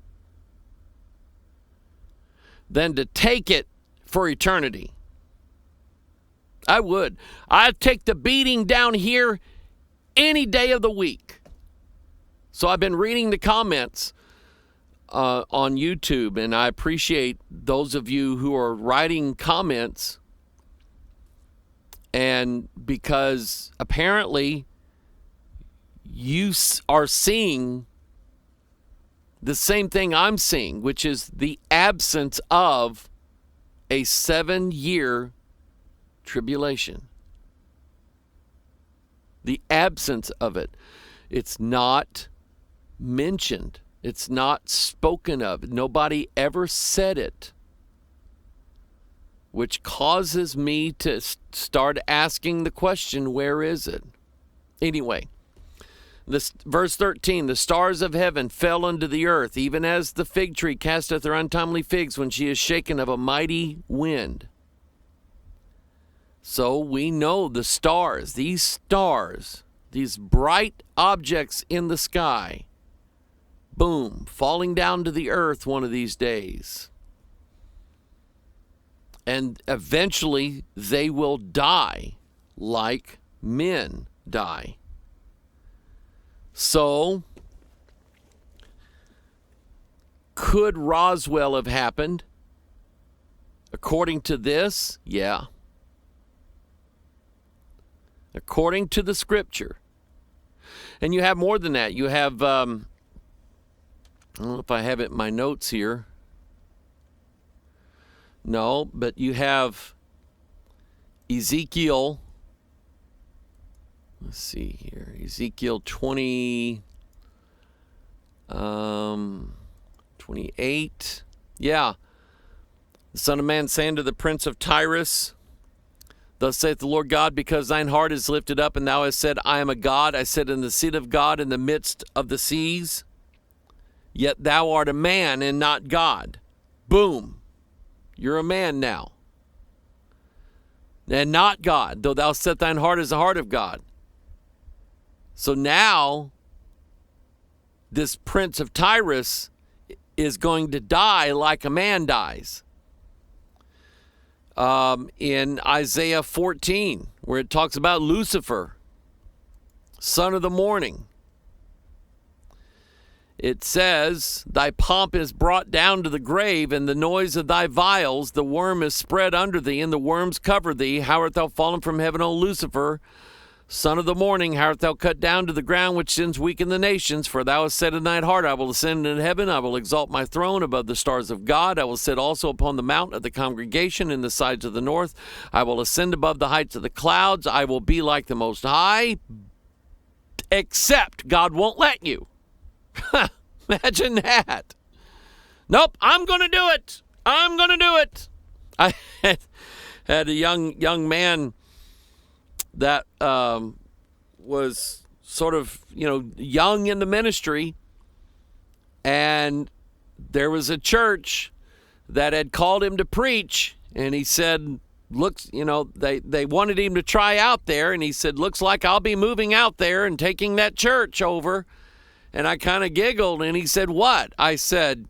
B: than to take it for eternity. I would. I'd take the beating down here any day of the week. So I've been reading the comments on YouTube, and I appreciate those of you who are writing comments. And because apparently you are seeing the same thing I'm seeing, which is the absence of a 7-year tribulation. The absence of it. It's not mentioned. It's not spoken of. Nobody ever said it. Which causes me to start asking the question, where is it? Anyway, this verse 13, the stars of heaven fell unto the earth, even as the fig tree casteth her untimely figs when she is shaken of a mighty wind. So we know the stars, these bright objects in the sky, boom, falling down to the earth one of these days. And eventually they will die like men die. So, could Roswell have happened? According to this, yeah. According to the scripture. And you have more than that. You have, I don't know if I have it in my notes here. No, but you have Ezekiel. Let's see here. Ezekiel 28. Yeah. The Son of Man saying to the Prince of Tyrus, thus saith the Lord God, because thine heart is lifted up, and thou hast said, I am a God. I sit in the seat of God in the midst of the seas. Yet thou art a man and not God. Boom. You're a man now. And not God, though thou set thine heart as the heart of God. So now, this Prince of Tyrus is going to die like a man dies. In Isaiah 14, where it talks about Lucifer, son of the morning. It says, thy pomp is brought down to the grave, and the noise of thy vials, the worm is spread under thee, and the worms cover thee. How art thou fallen from heaven, O Lucifer, son of the morning? How art thou cut down to the ground, which sins weaken the nations? For thou hast said in thine heart, I will ascend into heaven, I will exalt my throne above the stars of God. I will sit also upon the mount of the congregation in the sides of the north. I will ascend above the heights of the clouds. I will be like the Most High, except God won't let you. Imagine that. Nope, I'm going to do it. I'm going to do it. I had a young man that was sort of, young in the ministry, and there was a church that had called him to preach, and he said, looks, they wanted him to try out there, and he said, looks like I'll be moving out there and taking that church over. And I kind of giggled, and he said, what? I said,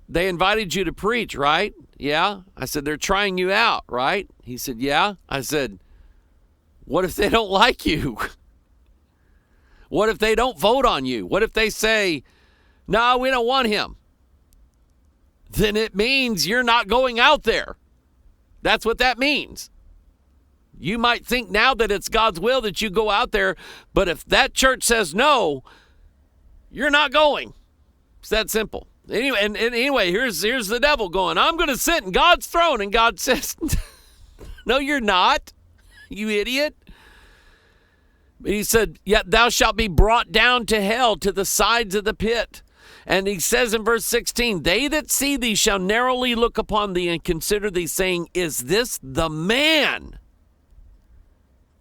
B: they invited you to preach, right? Yeah. I said, they're trying you out, right? He said, yeah. I said, what if they don't like you? What if they don't vote on you? What if they say, no, we don't want him? Then it means you're not going out there. That's what that means. You might think now that it's God's will that you go out there, but if that church says no, you're not going. It's that simple. Anyway, and anyway, here's the devil going, I'm going to sit in God's throne. And God says, no, you're not, you idiot. He said, yet thou shalt be brought down to hell, to the sides of the pit. And he says in verse 16, they that see thee shall narrowly look upon thee and consider thee, saying, is this the man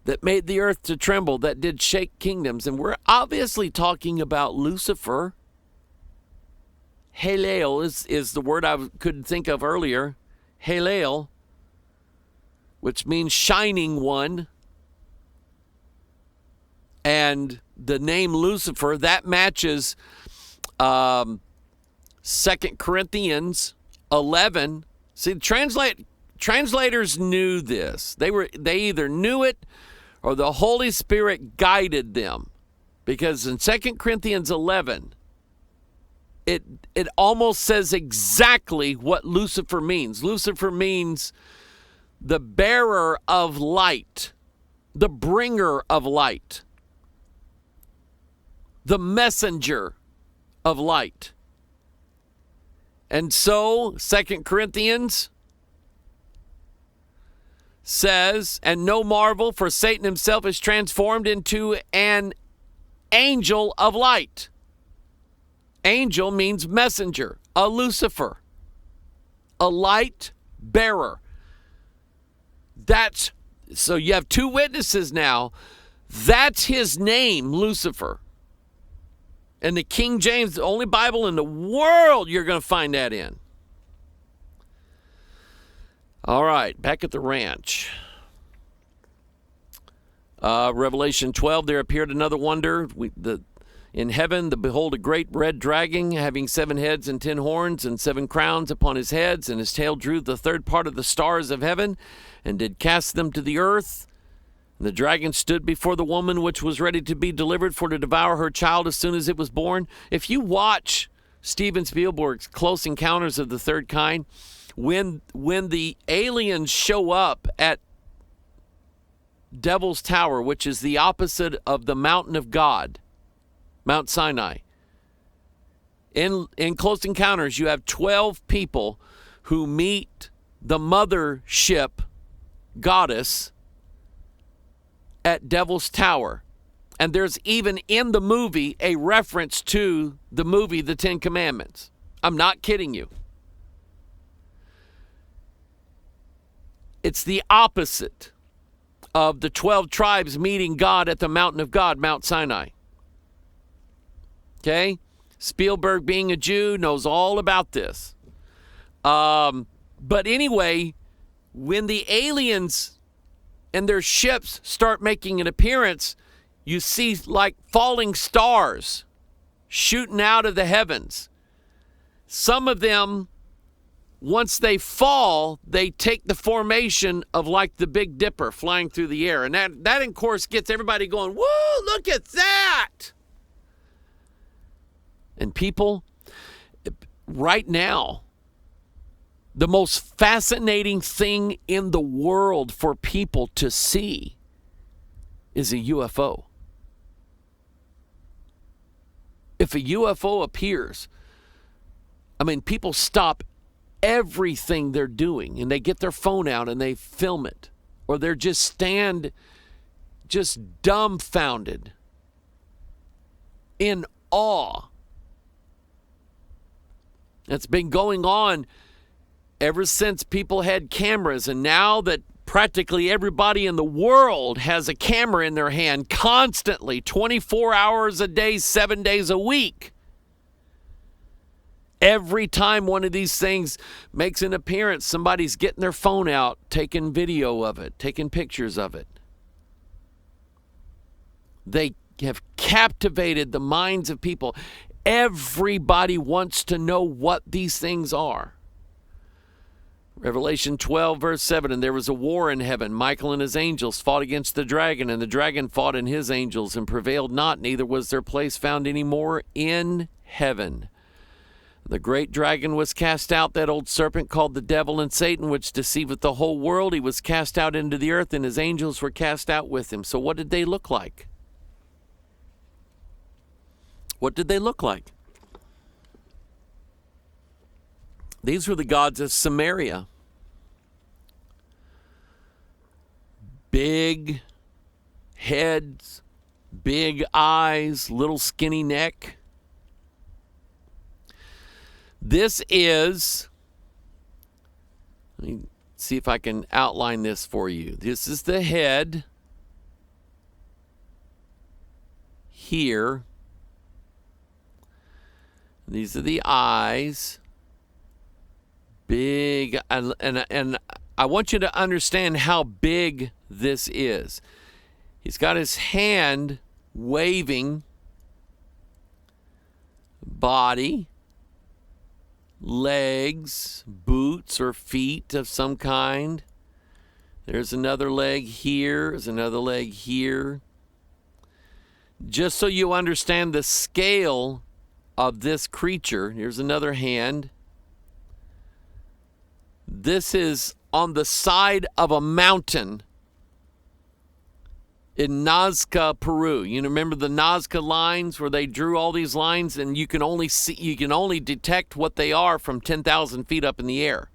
B: that made the earth to tremble, that did shake kingdoms? And we're obviously talking about Lucifer. Halel is the word I couldn't think of earlier. Halel, which means shining one. And the name Lucifer, that matches 2 Corinthians 11. See, translators knew this. They either knew it or the Holy Spirit guided them. Because in 2 Corinthians 11, it almost says exactly what Lucifer means. Lucifer means the bearer of light, the bringer of light, the messenger of light. And so 2 Corinthians says, and no marvel, for Satan himself is transformed into an angel of light. Angel means messenger, a Lucifer, a light bearer. So you have two witnesses now. That's his name, Lucifer. And the King James, the only Bible in the world you're going to find that in. All right, back at the ranch. Revelation 12, there appeared another wonder. In heaven, behold, a great red dragon, having 7 heads and 10 horns, and 7 crowns upon his heads, and his tail drew the third part of the stars of heaven, and did cast them to the earth. And the dragon stood before the woman which was ready to be delivered for to devour her child as soon as it was born. If you watch Steven Spielberg's Close Encounters of the Third Kind, when the aliens show up at Devil's Tower, which is the opposite of the mountain of God, Mount Sinai, in Close Encounters, you have 12 people who meet the mothership goddess at Devil's Tower. And there's even in the movie a reference to the movie The Ten Commandments. I'm not kidding you. It's the opposite of the 12 tribes meeting God at the mountain of God, Mount Sinai. Okay? Spielberg, being a Jew, knows all about this. But anyway, when the aliens and their ships start making an appearance, you see like falling stars shooting out of the heavens. Some of them, once they fall, they take the formation of like the Big Dipper flying through the air. And that of course, gets everybody going, whoa, look at that! And people, right now, the most fascinating thing in the world for people to see is a UFO. If a UFO appears, I mean, people stop everything they're doing and they get their phone out and they film it. Or they're just dumbfounded in awe. That's been going on ever since people had cameras, and now that practically everybody in the world has a camera in their hand constantly, 24 hours a day, 7 days a week. Every time one of these things makes an appearance, somebody's getting their phone out, taking video of it, taking pictures of it. They have captivated the minds of people. Everybody wants to know what these things are. Revelation 12, verse 7, and there was a war in heaven. Michael and his angels fought against the dragon, and the dragon fought and his angels, and prevailed not, neither was their place found any more in heaven. The great dragon was cast out, that old serpent called the devil and Satan, which deceiveth the whole world. He was cast out into the earth, and his angels were cast out with him. So what did they look like? What did they look like? These were the gods of Samaria. Big heads, big eyes, little skinny neck. This is, let me see if I can outline this for you. This is the head here. These are the eyes. Big, and I want you to understand how big this is. He's got his hand waving, body, legs, boots or feet of some kind. There's another leg here. There's another leg here. Just so you understand the scale of this creature. Here's another hand. This is on the side of a mountain in Nazca, Peru. You remember the Nazca lines where they drew all these lines, and you can only detect what they are from 10,000 feet up in the air.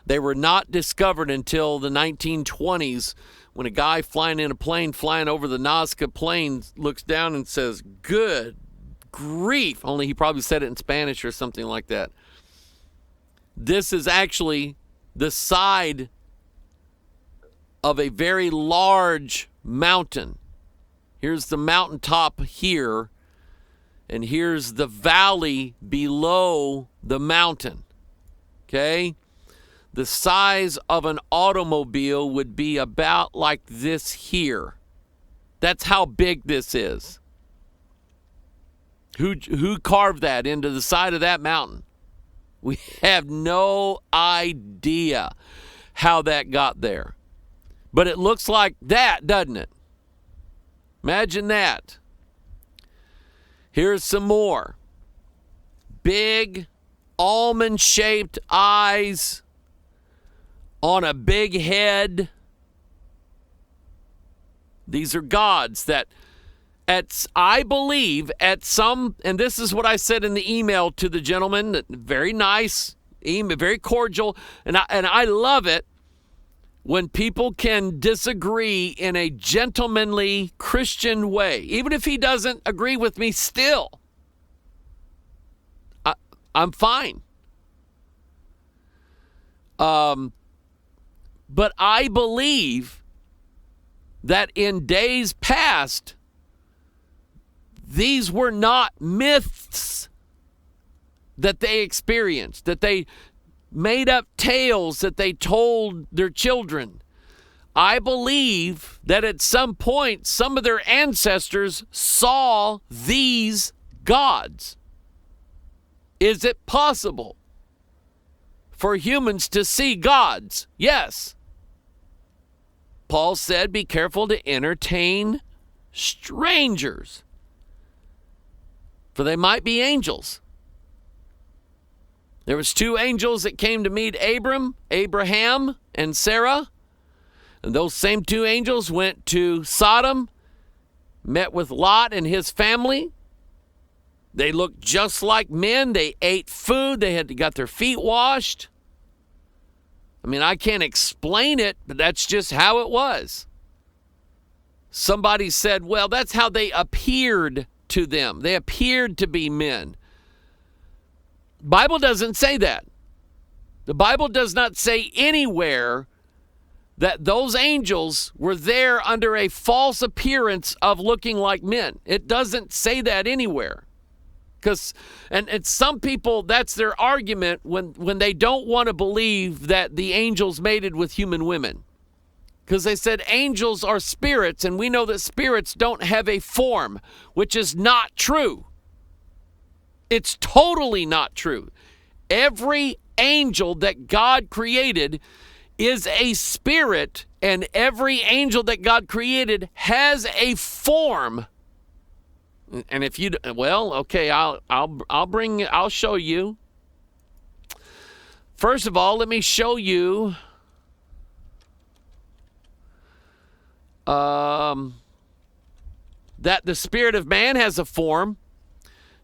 B: They were not discovered until the 1920s, when a guy flying in a plane flying over the Nazca Plains looks down and says, "Good grief." Only he probably said it in Spanish or something like that. This is actually the side of a very large mountain. Here's the mountaintop here, and here's the valley below the mountain. Okay? The size of an automobile would be about like this here. That's how big this is. Who carved that into the side of that mountain? We have no idea how that got there. But it looks like that, doesn't it? Imagine that. Here's some more. Big, almond-shaped eyes on a big head. These are gods that, I believe, at some, and this is what I said in the email to the gentleman, very nice, very cordial, and I love it when people can disagree in a gentlemanly Christian way. Even if he doesn't agree with me still, I'm fine. But I believe that in days past, these were not myths that they experienced, that they made up tales that they told their children. I believe that at some point, some of their ancestors saw these gods. Is it possible for humans to see gods? Yes. Paul said, be careful to entertain strangers, for they might be angels. There was 2 angels that came to meet Abraham and Sarah. And those same 2 angels went to Sodom, met with Lot and his family. They looked just like men. They ate food. They got their feet washed. I mean, I can't explain it, but that's just how it was. Somebody said, well, that's how they appeared to them. They appeared to be men. Bible doesn't say that. The Bible does not say anywhere that those angels were there under a false appearance of looking like men. It doesn't say that anywhere. And some people, that's their argument when they don't want to believe that the angels mated with human women. Because they said angels are spirits, and we know that spirits don't have a form, which is not true. It's totally not true. Every angel that God created is a spirit, and every angel that God created has a form. And if you, well, okay, I'll show you. First of all, let me show you that the spirit of man has a form.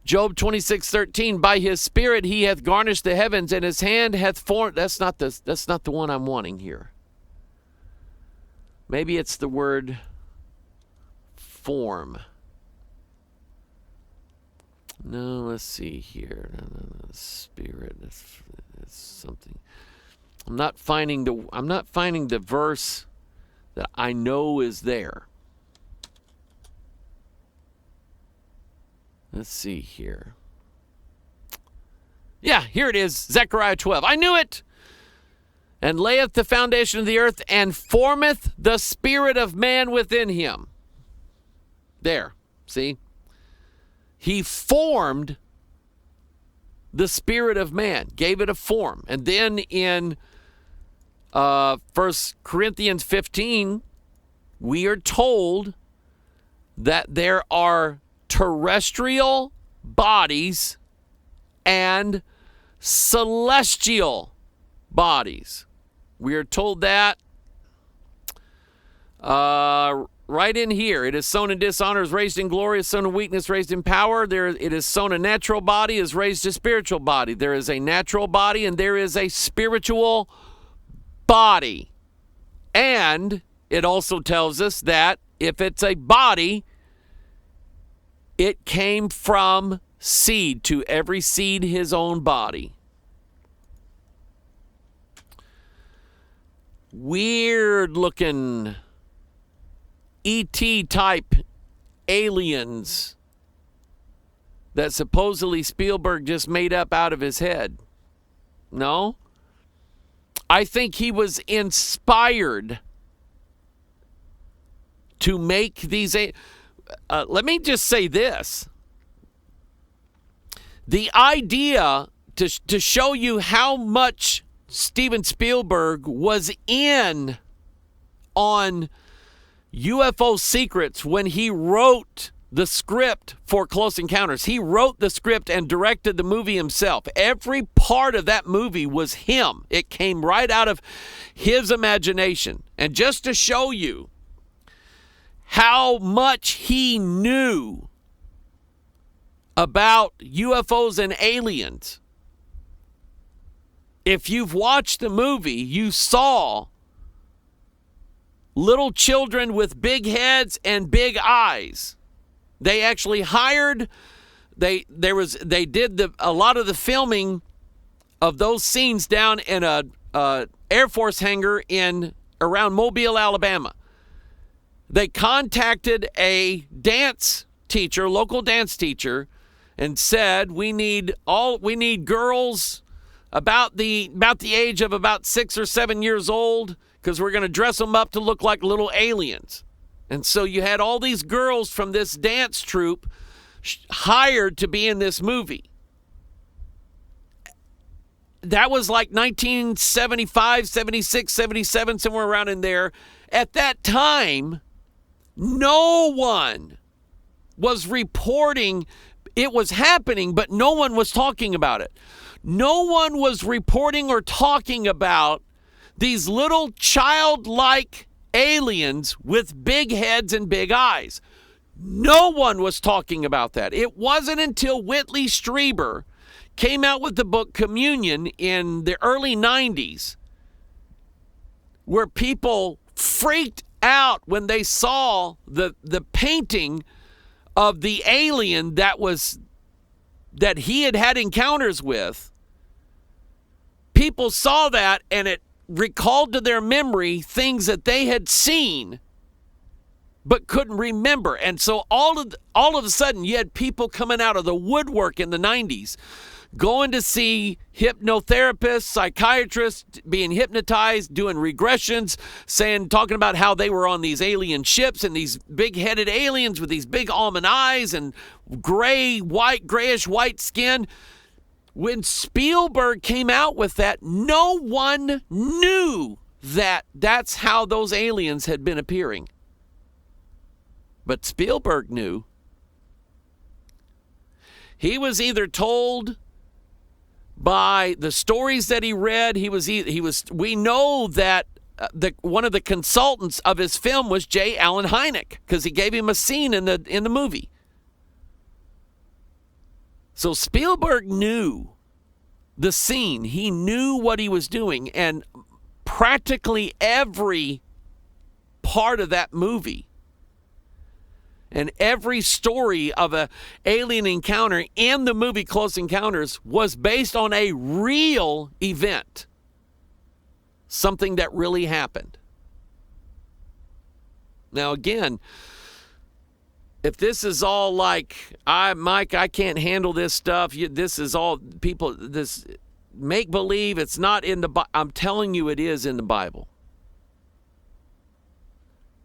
B: Job 26:13, by his spirit he hath garnished the heavens, and his hand hath formed. That's not the one I'm wanting here. Maybe it's the word form. No, let's see here. Spirit, it's something. I'm not finding the verse that I know is there. Let's see here. Yeah, here it is, Zechariah 12. I knew it. And layeth the foundation of the earth, and formeth the spirit of man within him. There, see? He formed the spirit of man, gave it a form. And then in 1 Corinthians 15, we are told that there are terrestrial bodies and celestial bodies. We are told that right in here. It is sown in dishonor, is raised in glory, is sown in weakness, raised in power. It is sown a natural body, is raised a spiritual body. There is a natural body and there is a spiritual body. And it also tells us that if it's a body, it came from seed. To every seed his own body. Weird looking E.T. type aliens that supposedly Spielberg just made up out of his head. No? I think he was inspired to make these. Let me just say this. The idea to show you how much Steven Spielberg was in on UFO secrets when he wrote the script for Close Encounters. He wrote the script and directed the movie himself. Every part of that movie was him. It came right out of his imagination. And just to show you how much he knew about UFOs and aliens, if you've watched the movie, you saw little children with big heads and big eyes. They actually hired, they did a lot of the filming of those scenes down in a Air Force hangar in around Mobile, Alabama. They contacted a dance teacher, local dance teacher, and said, we need girls about the age of about 6 or 7 years old, because we're going to dress them up to look like little aliens. And so you had all these girls from this dance troupe hired to be in this movie. That was like 1975, 76, 77, somewhere around in there. At that time, no one was reporting it was happening, but no one was talking about it. No one was reporting or talking about these little childlike aliens with big heads and big eyes. No one was talking about that. It wasn't until Whitley Strieber came out with the book Communion in the early 90s where people freaked out when they saw the painting of the alien that he had encounters with. People saw that and it recalled to their memory things that they had seen but couldn't remember. And so all of a sudden you had people coming out of the woodwork in the 90s going to see hypnotherapists, psychiatrists, being hypnotized, doing regressions, talking about how they were on these alien ships and these big-headed aliens with these big almond eyes and grayish white skin. When Spielberg came out with that, no one knew that that's how those aliens had been appearing. But Spielberg knew. He was either told by the stories that he read, we know that one of the consultants of his film was J. Allen Hynek, because he gave him a scene in the movie. So Spielberg knew the scene. He knew what he was doing, and practically every part of that movie and every story of an alien encounter in the movie Close Encounters was based on a real event. Something that really happened. Now again, if this is all like, Mike, I can't handle this stuff. This is all people, this make-believe, it's not in the Bible. I'm telling you it is in the Bible.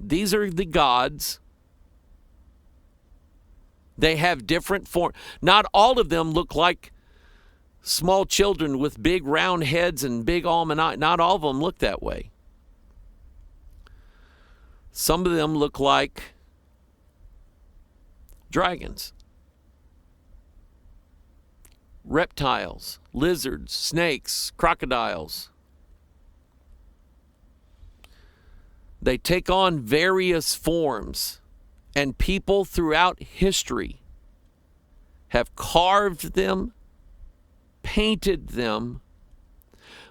B: These are the gods. They have different forms. Not all of them look like small children with big round heads and big almond eyes. Not all of them look that way. Some of them look like dragons. reptiles, lizards, snakes, crocodiles. They take on various forms, and people throughout history have carved them, painted them,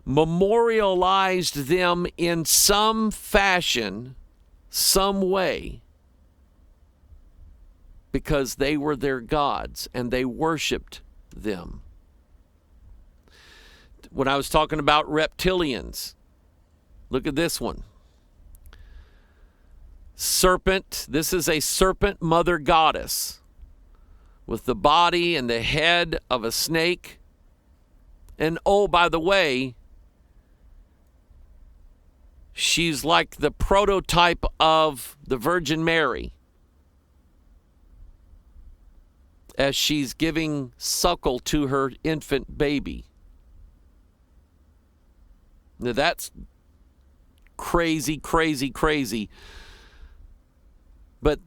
B: memorialized them in some fashion, some way, because they were their gods and they worshiped them. When I was talking about reptilians, look at this one. Serpent, this is a serpent mother goddess with the body and the head of a snake. And oh, by the way, she's like the prototype of the Virgin Mary as she's giving suckle to her infant baby. Now that's crazy, crazy, crazy. But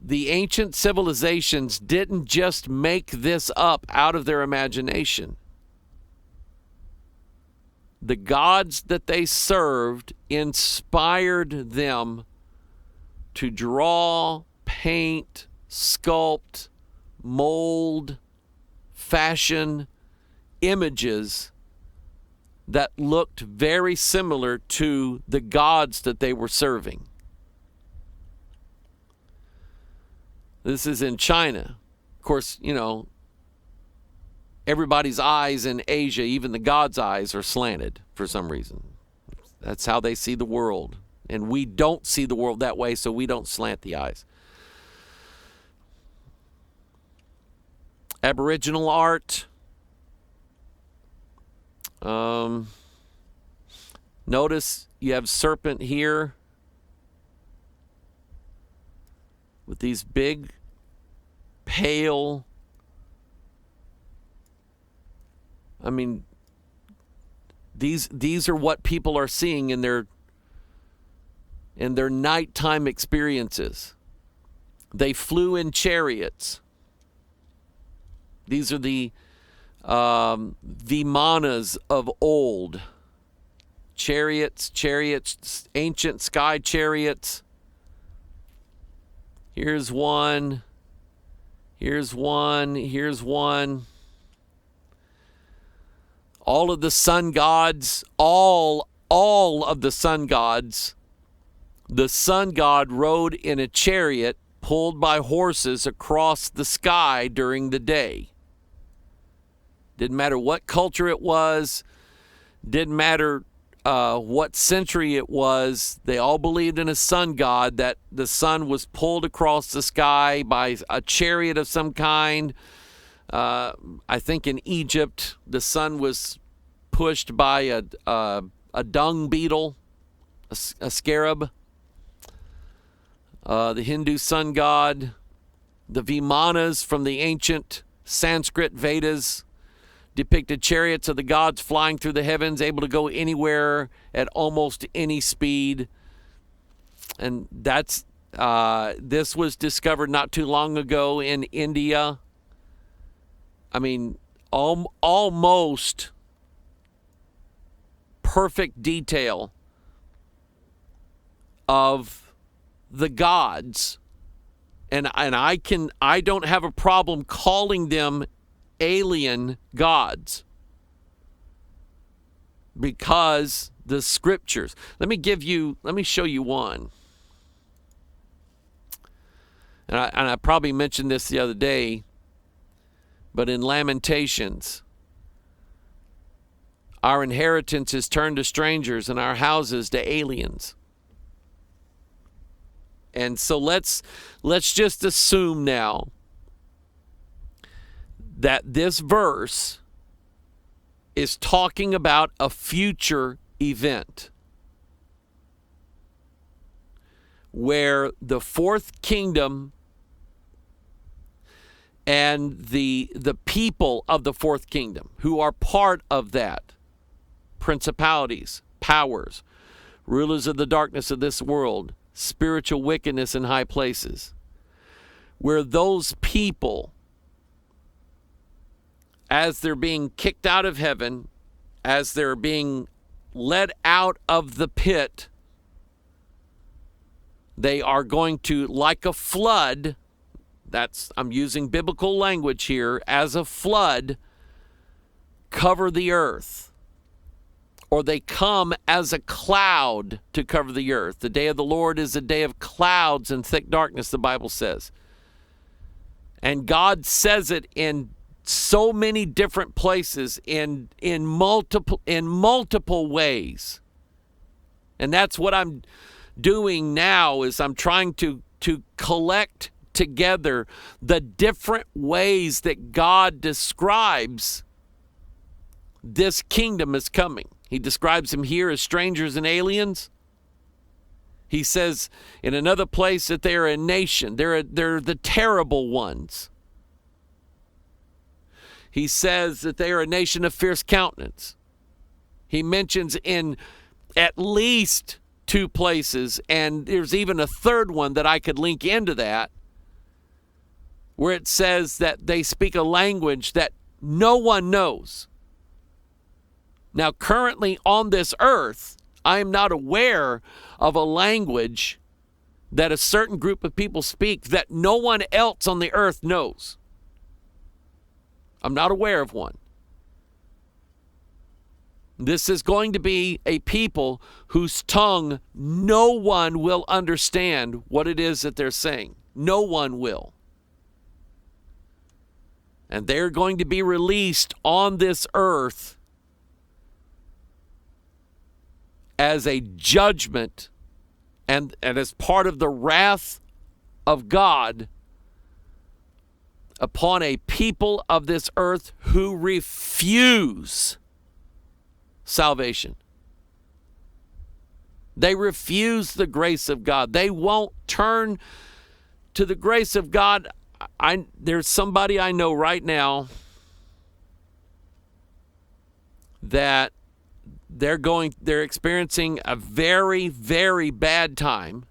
B: the ancient civilizations didn't just make this up out of their imagination. The gods that they served inspired them to draw, paint, sculpt, mold, fashion images that looked very similar to the gods that they were serving. This is in China. Of course, you know, everybody's eyes in Asia, even the gods' eyes, are slanted for some reason. That's how they see the world. And we don't see the world that way, so we don't slant the eyes. Aboriginal art. Notice you have serpent here with these big, pale, I mean, these are what people are seeing in their nighttime experiences. They flew in chariots. These are the Vimanas of old. Chariots, ancient sky chariots. Here's one. Here's one. Here's one. All of the sun gods, all of the sun gods, the sun god rode in a chariot pulled by horses across the sky during the day. Didn't matter what culture it was, didn't matter what century it was, they all believed in a sun god, that the sun was pulled across the sky by a chariot of some kind. I think in Egypt, the sun was pushed by a dung beetle, a scarab. The Hindu sun god, the Vimanas from the ancient Sanskrit Vedas depicted chariots of the gods flying through the heavens, able to go anywhere at almost any speed. And that's this was discovered not too long ago in India. I mean, almost perfect detail of the gods, and I don't have a problem calling them alien gods, because the scriptures. Let me show you one. And I probably mentioned this the other day, but in Lamentations, our inheritance is turned to strangers and our houses to aliens. And so let's just assume now that this verse is talking about a future event where the fourth kingdom and the people of the fourth kingdom who are part of that, principalities, powers, rulers of the darkness of this world, spiritual wickedness in high places, where those people as they're being kicked out of heaven, as they're being led out of the pit, they are going to, like a flood, I'm using biblical language here, as a flood, cover the earth. Or they come as a cloud to cover the earth. The day of the Lord is a day of clouds and thick darkness, the Bible says. And God says it in so many different places, in multiple ways. And that's what I'm doing now, is I'm trying to collect together the different ways that God describes this kingdom is coming. He describes them here as strangers and aliens. He says in another place that they're a nation. They're the terrible ones. He says that they are a nation of fierce countenance. He mentions in at least 2 places, and there's even a third one that I could link into that, where it says that they speak a language that no one knows. Now, currently on this earth, I am not aware of a language that a certain group of people speak that no one else on the earth knows. I'm not aware of one. This is going to be a people whose tongue no one will understand what it is that they're saying. No one will. And they're going to be released on this earth as a judgment and as part of the wrath of God upon a people of this earth who refuse salvation. They refuse the grace of God. They won't turn to the grace of God. There's somebody I know right now that they're experiencing a very, very bad time.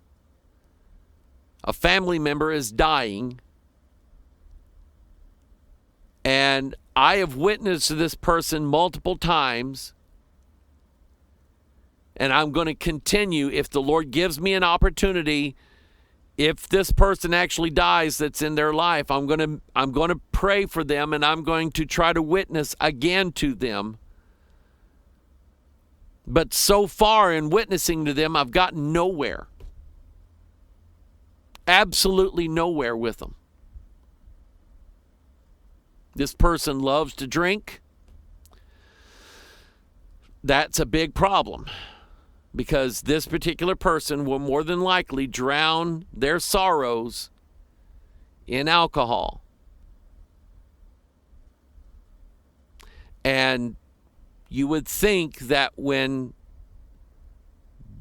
B: A family member is dying. And I have witnessed this person multiple times. And I'm going to continue, if the Lord gives me an opportunity, if this person actually dies that's in their life, I'm going to pray for them, and I'm going to try to witness again to them. But so far in witnessing to them, I've gotten nowhere. Absolutely nowhere with them. This person loves to drink. That's a big problem, because this particular person will more than likely drown their sorrows in alcohol. And you would think that when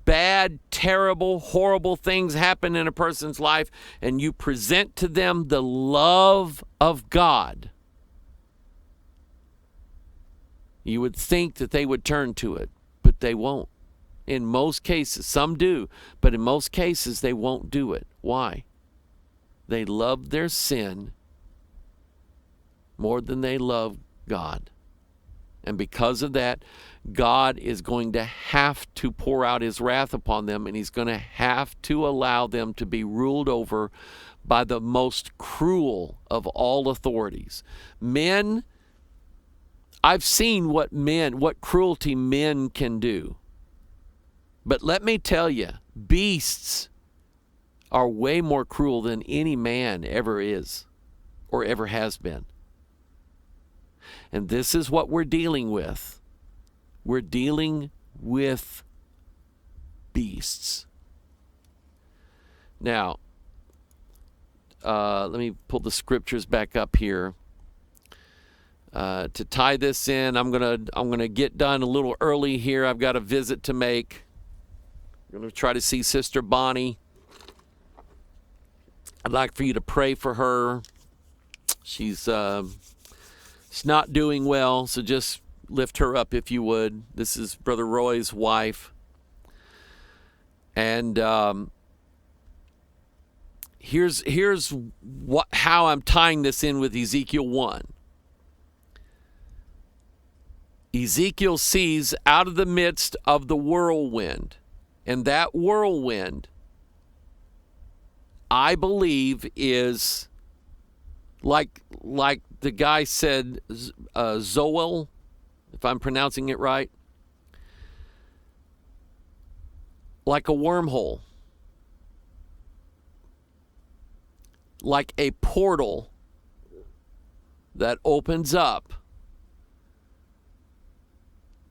B: bad, terrible, horrible things happen in a person's life and you present to them the love of God, you would think that they would turn to it, but they won't. In most cases, some do, but in most cases they won't do it. Why? They love their sin more than they love God. And because of that, God is going to have to pour out his wrath upon them, and he's going to have to allow them to be ruled over by the most cruel of all authorities. Men, I've seen what cruelty men can do. But let me tell you, beasts are way more cruel than any man ever is or ever has been. And this is what we're dealing with. We're dealing with beasts. Now, let me pull the scriptures back up here. To tie this in, I'm gonna get done a little early here. I've got a visit to make. I'm going to try to see Sister Bonnie. I'd like for you to pray for her. She's not doing well, so just lift her up if you would. This is Brother Roy's wife. And here's how I'm tying this in with Ezekiel 1. Ezekiel sees out of the midst of the whirlwind. And that whirlwind, I believe, is like the guy said, Zoel, if I'm pronouncing it right, like a wormhole, like a portal that opens up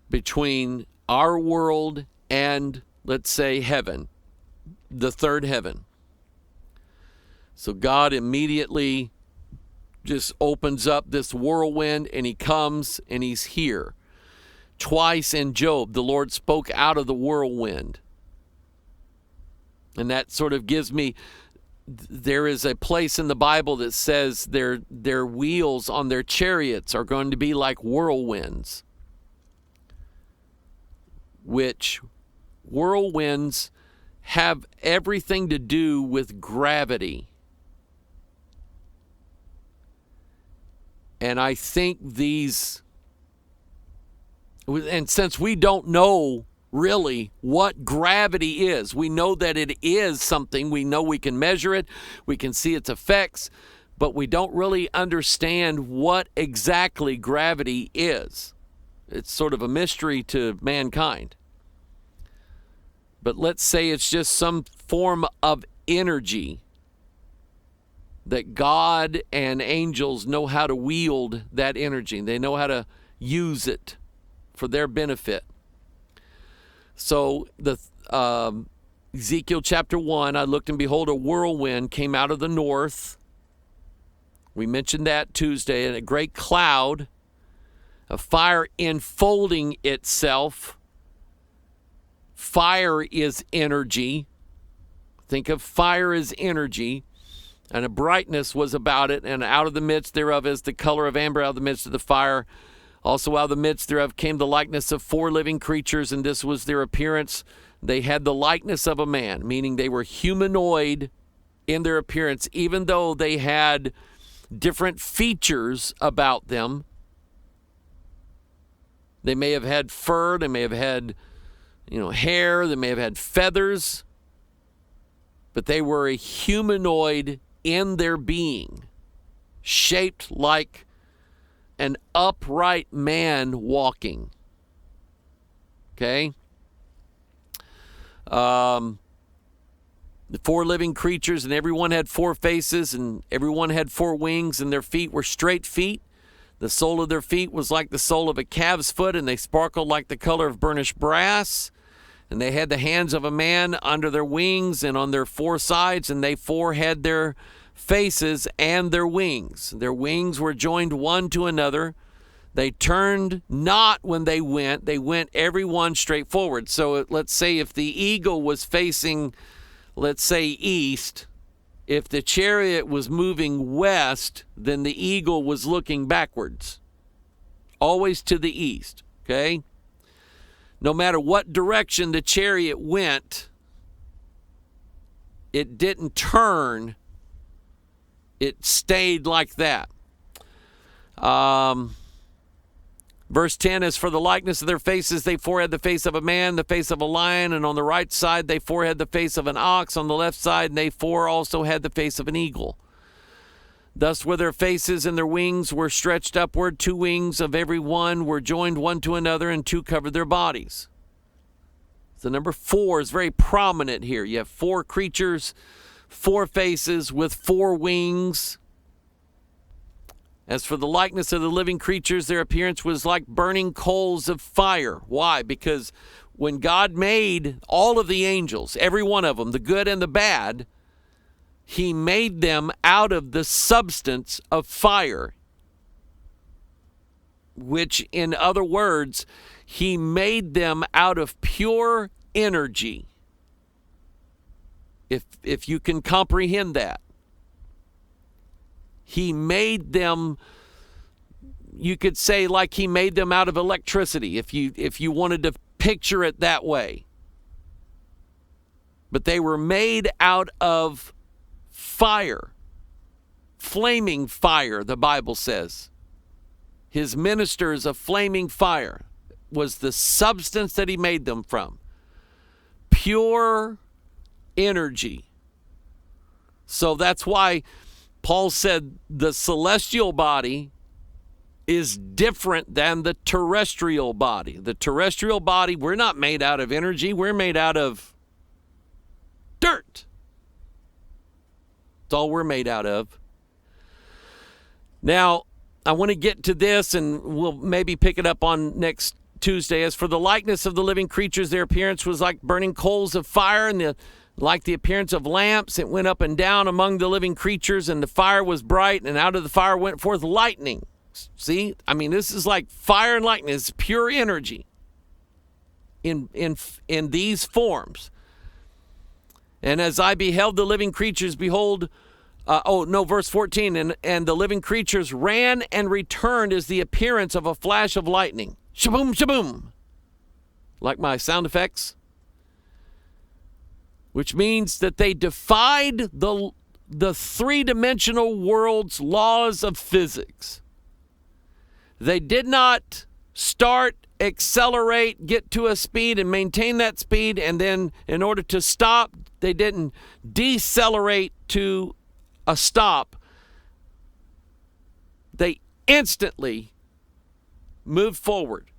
B: between our world and, let's say, heaven, the third heaven. So God immediately just opens up this whirlwind, and he comes and he's here. Twice in Job, the Lord spoke out of the whirlwind. And that sort of gives me, there is a place in the Bible that says their wheels on their chariots are going to be like whirlwinds, which whirlwinds have everything to do with gravity. And I think these, and since we don't know really what gravity is, we know that it is something, we know we can measure it, we can see its effects, but we don't really understand what exactly gravity is. It's sort of a mystery to mankind. But let's say it's just some form of energy that God and angels know how to wield that energy. They know how to use it for their benefit. So the Ezekiel Chapter 1, I looked and behold, a whirlwind came out of the north. We mentioned that Tuesday, and a great cloud, a fire enfolding itself. Fire is energy. Think of fire as energy. And a brightness was about it, and out of the midst thereof is the color of amber out of the midst of the fire. Also out of the midst thereof came the likeness of 4 living creatures, and this was their appearance. They had the likeness of a man, meaning they were humanoid in their appearance, even though they had different features about them. They may have had fur, they may have had, hair, they may have had feathers, but they were a humanoid in their being, shaped like an upright man walking. Okay? The 4 living creatures, and everyone had 4 faces, and everyone had 4 wings, and their feet were straight feet. The sole of their feet was like the sole of a calf's foot, and they sparkled like the color of burnished brass. And they had the hands of a man under their wings and on their 4 sides, and they 4 had their faces and their wings. Their wings were joined one to another. They turned not when they went every one straight forward. So let's say if the eagle was facing, let's say, east, if the chariot was moving west, then the eagle was looking backwards, always to the east, okay? No matter what direction the chariot went, it didn't turn. It stayed like that. Verse 10, as for the likeness of their faces, they 4 had the face of a man, the face of a lion, and on the right side they 4 had the face of an ox, on the left side and they 4 also had the face of an eagle. Thus were their faces, and their wings were stretched upward. 2 wings of every one were joined one to another, and 2 covered their bodies. So number 4 is very prominent here. You have 4 creatures, 4 faces with 4 wings. As for the likeness of the living creatures, their appearance was like burning coals of fire. Why? Because when God made all of the angels, every one of them, the good and the bad, he made them out of the substance of fire, which, in other words, he made them out of pure energy. If you can comprehend that. He made them, you could say, like he made them out of electricity, if you wanted to picture it that way. But they were made out of fire, flaming fire, the Bible says. his ministers of flaming fire, was the substance that he made them from. Pure energy. So that's why Paul said the celestial body is different than the terrestrial body. The terrestrial body, we're not made out of energy. We're made out of dirt. That's all we're made out of. Now, I want to get to this, and we'll maybe pick it up on next Tuesday. As for the likeness of the living creatures, their appearance was like burning coals of fire, and like the appearance of lamps. It went up and down among the living creatures, and the fire was bright, and out of the fire went forth lightning. See, I mean, this is like fire and lightning. It's pure energy in these forms. And as I beheld the living creatures, behold, verse 14, and the living creatures ran and returned as the appearance of a flash of lightning. Shaboom, shaboom. Like my sound effects. Which means that they defied the three-dimensional world's laws of physics. They did not start, accelerate, get to a speed, and maintain that speed, and then in order to stop, they didn't decelerate to a stop. They instantly moved forward.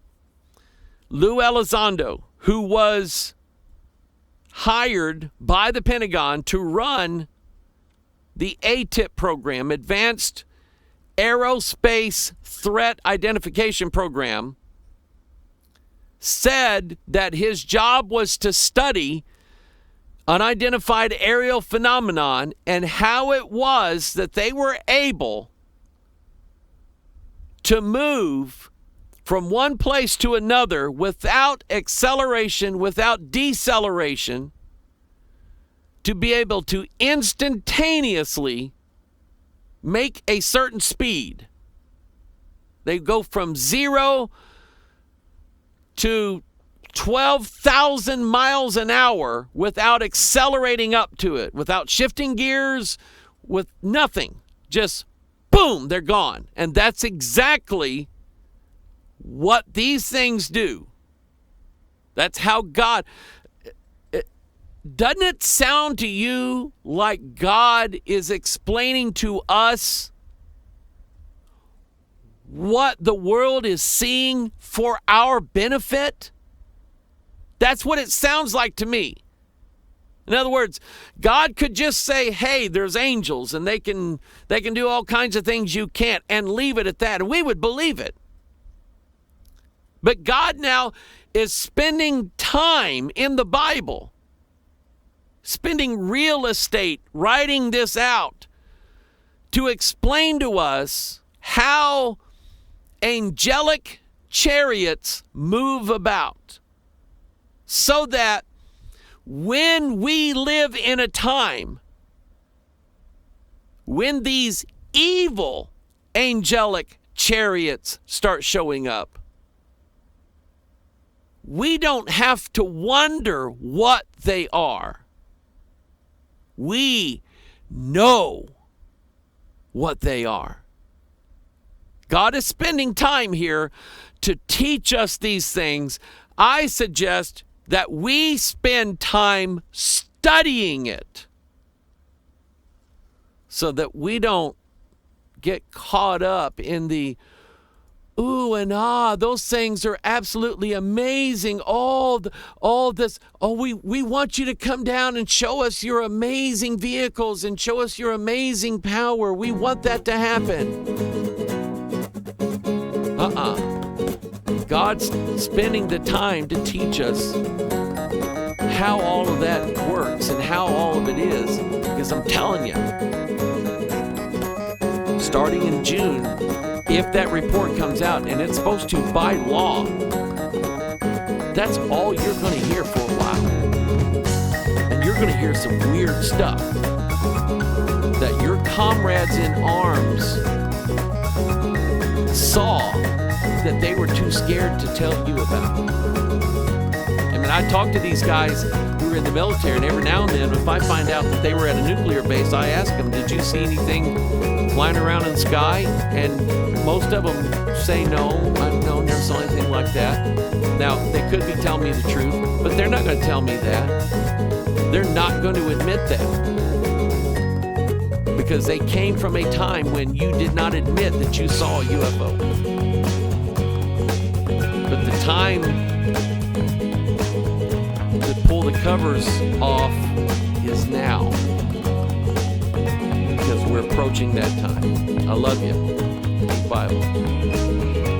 B: Lou Elizondo, who was hired by the Pentagon to run the ATIP program, Advanced Aerospace Threat Identification Program, said that his job was to study unidentified aerial phenomenon and how it was that they were able to move from one place to another without acceleration, without deceleration, to be able to instantaneously make a certain speed. They go from 0 to 12,000 miles an hour without accelerating up to it, without shifting gears, with nothing. Just boom, they're gone. And that's exactly what these things do. That's how God... Doesn't it sound to you like God is explaining to us what the world is seeing for our benefit? That's what it sounds like to me. In other words, God could just say, hey, there's angels and they can do all kinds of things you can't, and leave it at that, and we would believe it. But God now is spending time in the Bible, spending real estate, writing this out to explain to us how angelic chariots move about, so that when we live in a time when these evil angelic chariots start showing up, we don't have to wonder what they are. We know what they are. God is spending time here to teach us these things. I suggest that we spend time studying it so that we don't get caught up in the ooh and ah. Those things are absolutely amazing. All this. Oh, we want you to come down and show us your amazing vehicles and show us your amazing power. We want that to happen. God's spending the time to teach us how all of that works and how all of it is. Because I'm telling you, starting in June, if that report comes out, and it's supposed to by law, that's all you're going to hear for a while. And you're going to hear some weird stuff that your comrades in arms saw that they were too scared to tell you about. I mean, I talked to these guys who were in the military, and every now and then, if I find out that they were at a nuclear base, I ask them, did you see anything flying around in the sky? And most of them say no, no, never saw anything like that. Now, they could be telling me the truth, but they're not going to tell me that. They're not going to admit that. Because they came from a time when you did not admit that you saw a UFO. But the time to pull the covers off is now. Because we're approaching that time. I love you. Bible.